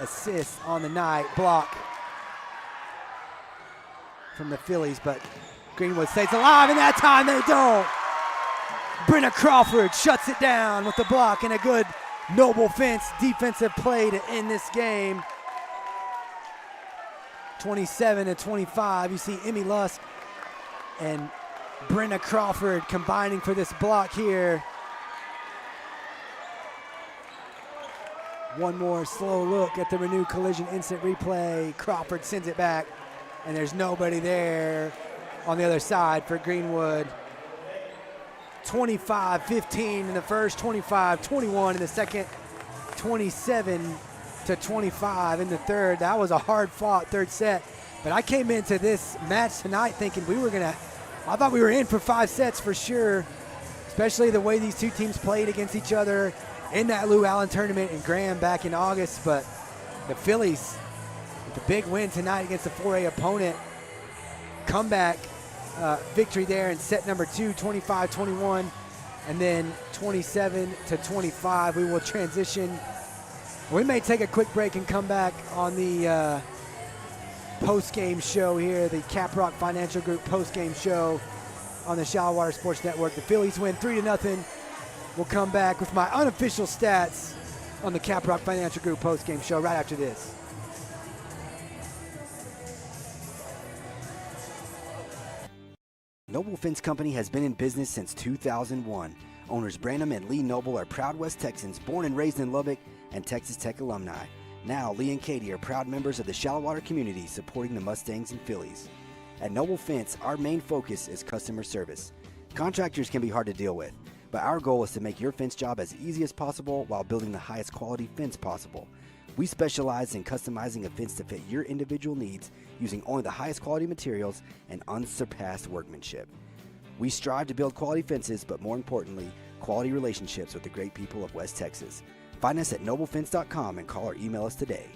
assists on the night. Block from the Phillies, but Greenwood stays alive, and that time they don't. Brenna Crawford shuts it down with the block and a good Noble Fence defensive play to end this game. 27-25. You see Emmy Lusk and Brenna Crawford combining for this block here. One more slow look at the Renew Collision instant replay. Crawford sends it back, and there's nobody there on the other side for Greenwood. 25-15 in the first, 25-21 in the second, 27-25 in the third. That was a hard-fought third set, but I came into this match tonight thinking I thought we were in for 5 sets for sure, especially the way these two teams played against each other in that Lou Allen tournament in Graham back in August. But the Phillies with the big win tonight against the 4A opponent, comeback victory there in set number 2, 25-21, and then 27-25. We will transition. We may take a quick break and come back on the post-game show here, the Caprock Financial Group post-game show on the Shallow Water Sports Network. The Phillies win 3-0. We'll come back with my unofficial stats on the Caprock Financial Group post-game show right after this. Noble Fence Company has been in business since 2001. Owners Branham and Lee Noble are proud West Texans, born and raised in Lubbock, and Texas Tech alumni. Now, Lee and Katie are proud members of the Shallow Water community, supporting the Mustangs and Phillies. At Noble Fence, our main focus is customer service. Contractors can be hard to deal with, but our goal is to make your fence job as easy as possible while building the highest quality fence possible. We specialize in customizing a fence to fit your individual needs using only the highest quality materials and unsurpassed workmanship. We strive to build quality fences, but more importantly, quality relationships with the great people of West Texas. Find us at noblefence.com and call or email us today.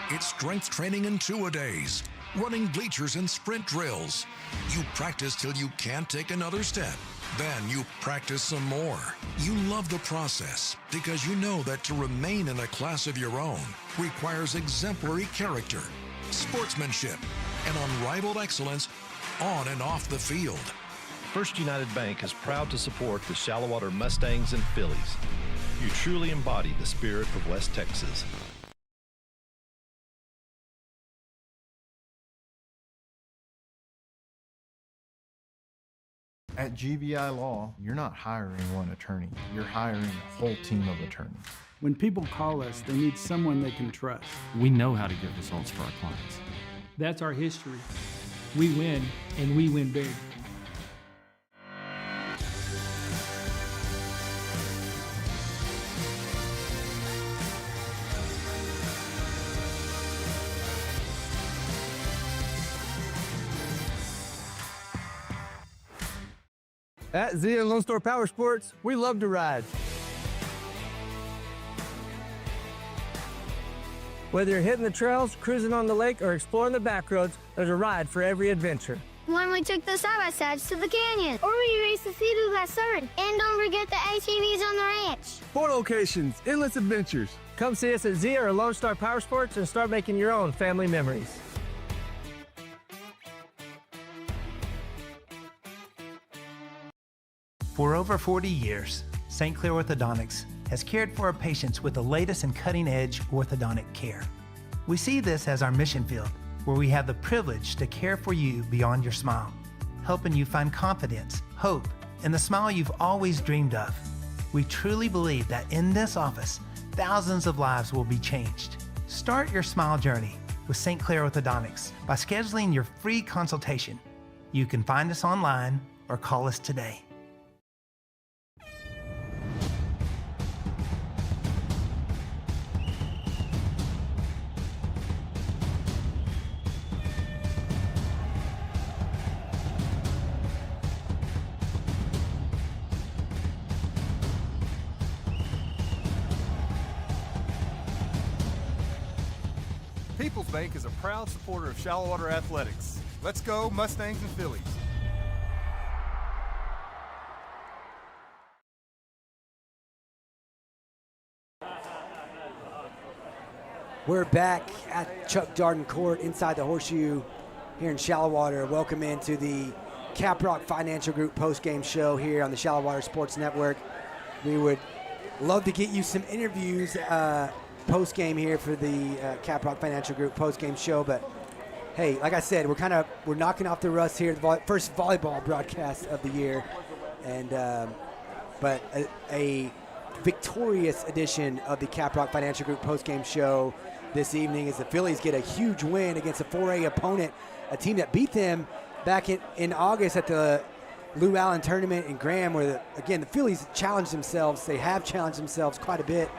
It's strength training in 2-a-days. running bleachers and sprint drills. You practice till you can't take another step. Then you practice some more. You love the process because you know that to remain in a class of your own requires exemplary character, sportsmanship, and unrivaled excellence on and off the field. First United Bank is proud to support the Shallowater Mustangs and Fillies. You truly embody the spirit of West Texas. At GBI Law, you're not hiring one attorney, you're hiring a whole team of attorneys. When people call us, they need someone they can trust. We know how to get results for our clients. That's our history. We win, and we win big. At Zia Lone Star Power Sports, we love to ride. Whether you're hitting the trails, cruising on the lake, or exploring the back roads, there's a ride for every adventure. When we took the side-by-sides to the canyon, or we raced the Sea-Doo last summer, and don't forget the ATVs on the ranch. 4 locations, endless adventures. Come see us at Zia or Lone Star Power Sports and start making your own family memories. For over 40 years, St. Clair Orthodontics has cared for our patients with the latest and cutting-edge orthodontic care. We see this as our mission field, where we have the privilege to care for you beyond your smile, helping you find confidence, hope, and the smile you've always dreamed of. We truly believe that in this office, thousands of lives will be changed. Start your smile journey with St. Clair Orthodontics by scheduling your free consultation. You can find us online or call us today. People's Bank is a proud supporter of Shallowater Athletics. Let's go, Mustangs and Fillies. We're back at Chuck Darden Court inside the Horseshoe here in Shallowater. Welcome into the Caprock Financial Group post-game show here on the Shallowater Sports Network. We would love to get you some interviews post-game here for the Caprock Financial Group post-game show, but hey, like I said, we're knocking off the rust here, the first volleyball broadcast of the year, and but a victorious edition of the Caprock Financial Group post-game show this evening as the Phillies get a huge win against a 4A opponent, a team that beat them back in August at the Lou Allen tournament in Graham, where again the Phillies challenged themselves. They have challenged themselves quite a bit,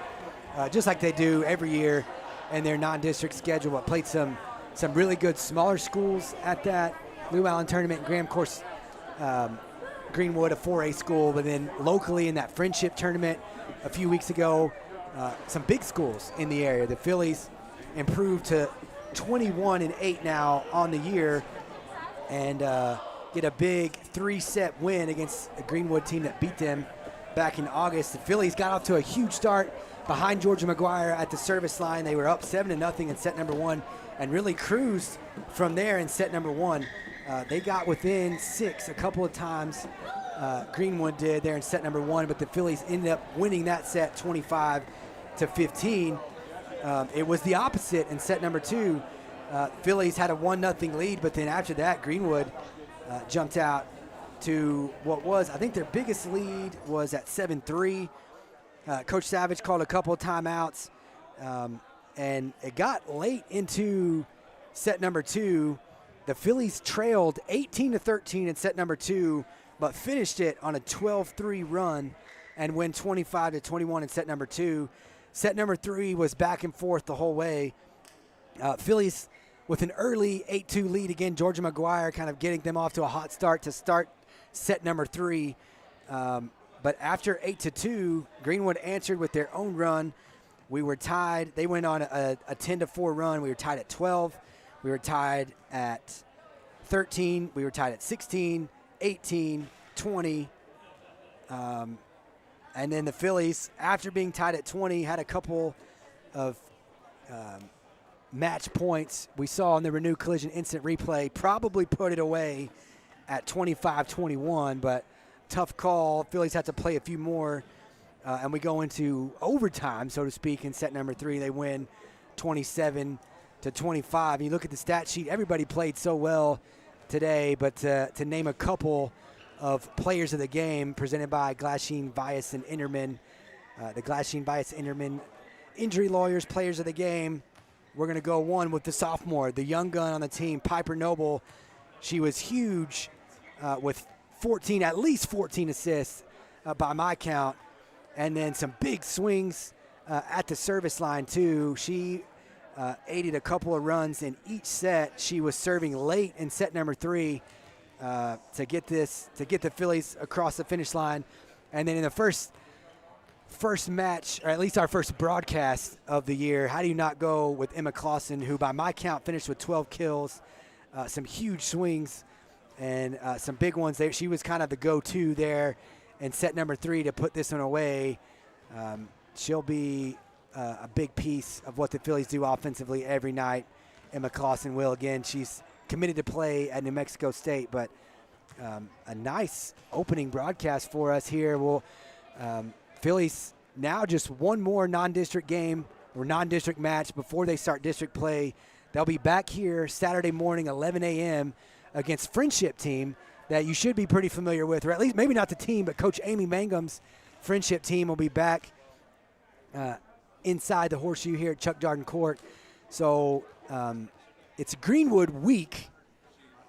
just like they do every year in their non-district schedule, but played some really good smaller schools at that Lou Allen tournament in Graham. Of course, Greenwood, a 4A school, but then locally in that friendship tournament a few weeks ago, some big schools in the area. The Phillies improved to 21-8 now on the year and get a big 3-set win against a Greenwood team that beat them back in August. The Phillies got off to a huge start behind Georgia McGuire at the service line. They were up 7-0 in set number 1 and really cruised from there in set number 1. They got within 6 a couple of times. Greenwood did there in set number 1, but the Phillies ended up winning that set 25-15. It was the opposite in set number 2. Phillies had a 1-0 lead, but then after that, Greenwood jumped out to what was, I think their biggest lead was at 7-3. Coach Savage called a couple of timeouts, and it got late into set number 2. The Phillies trailed 18-13 in set number 2, but finished it on a 12-3 run and win 25-21 in set number 2. Set number 3 was back and forth the whole way. Phillies with an early 8-2 lead. Again, Georgia McGuire kind of getting them off to a hot start to start set number 3. But after 8-2, Greenwood answered with their own run. We were tied. They went on a 10-4 run. We were tied at 12. We were tied at 13. We were tied at 16, 18, 20. And then the Fillies, after being tied at 20, had a couple of match points. We saw in the Renew Collision instant replay, probably put it away at 25-21, but tough call. Phillies had to play a few more, and we go into overtime, so to speak, in set number 3. They win 27-25. And you look at the stat sheet, everybody played so well today, but to name a couple of players of the game presented by Glasheen, Vias, and Inderman, the Glasheen, Vias, Inderman injury lawyers, players of the game. We're going to go one with the sophomore, the young gun on the team, Piper Noble. She was huge with at least 14 assists by my count, and then some big swings at the service line too. She aided a couple of runs in each set. She was serving late in set number 3 to get the Phillies across the finish line, and then in the first match, or at least our first broadcast of the year, how do you not go with Emma Clausen, who by my count finished with 12 kills, some huge swings, and some big ones there. She was kind of the go-to there in set number 3 to put this one away. She'll be a big piece of what the Phillies do offensively every night. Emma Clausen will. Again, she's committed to play at New Mexico State, but a nice opening broadcast for us here. Phillies now just one more non-district game or non-district match before they start district play. They'll be back here Saturday morning, 11 a.m. against Friendship team that you should be pretty familiar with, or at least maybe not the team, but Coach Amy Mangum's Friendship team will be back inside the Horseshoe here at Chuck Darden Court. So it's Greenwood week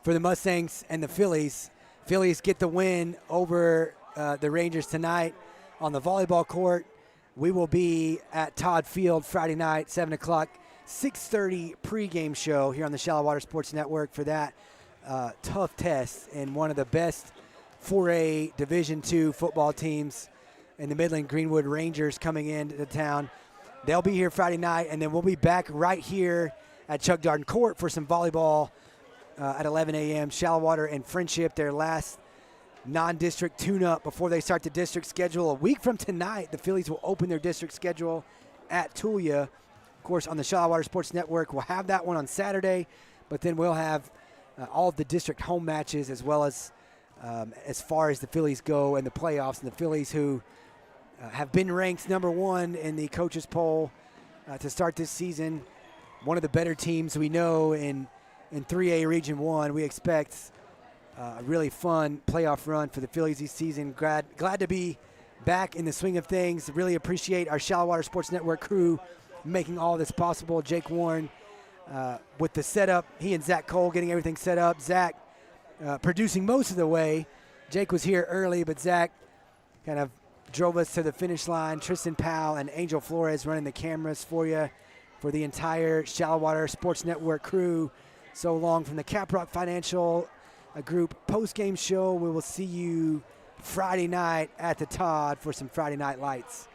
for the Mustangs and the Phillies. Phillies get the win over the Rangers tonight on the volleyball court. We will be at Todd Field Friday night, 7 o'clock, 6:30 pregame show here on the Shallow Water Sports Network for that tough test in one of the best 4A Division II football teams in the Midland, Greenwood Rangers coming into town. They'll be here Friday night, and then we'll be back right here at Chuck Darden Court for some volleyball at 11 a.m. Shallow Water and Friendship, their last non-district tune-up before they start the district schedule. A week from tonight, the Phillies will open their district schedule at Tulia. Of course, on the Shallow Water Sports Network, we'll have that one on Saturday, but then we'll have all of the district home matches as well as far as the Phillies go and the playoffs. And the Phillies, who have been ranked number 1 in the coaches poll to start this season, one of the better teams we know in 3A Region 1. We expect a really fun playoff run for the Phillies this season. Glad to be back in the swing of things. Really appreciate our Shallow Water Sports Network crew making all this possible. Jake Warren with the setup. He and Zach Cole getting everything set up. Zach producing most of the way. Jake was here early, but Zach kind of drove us to the finish line. Tristan Powell and Angel Flores running the cameras for you for the entire Shallow Water Sports Network crew. So long from the Caprock Financial Group post-game show. We will see you Friday night at the Todd for some Friday Night Lights.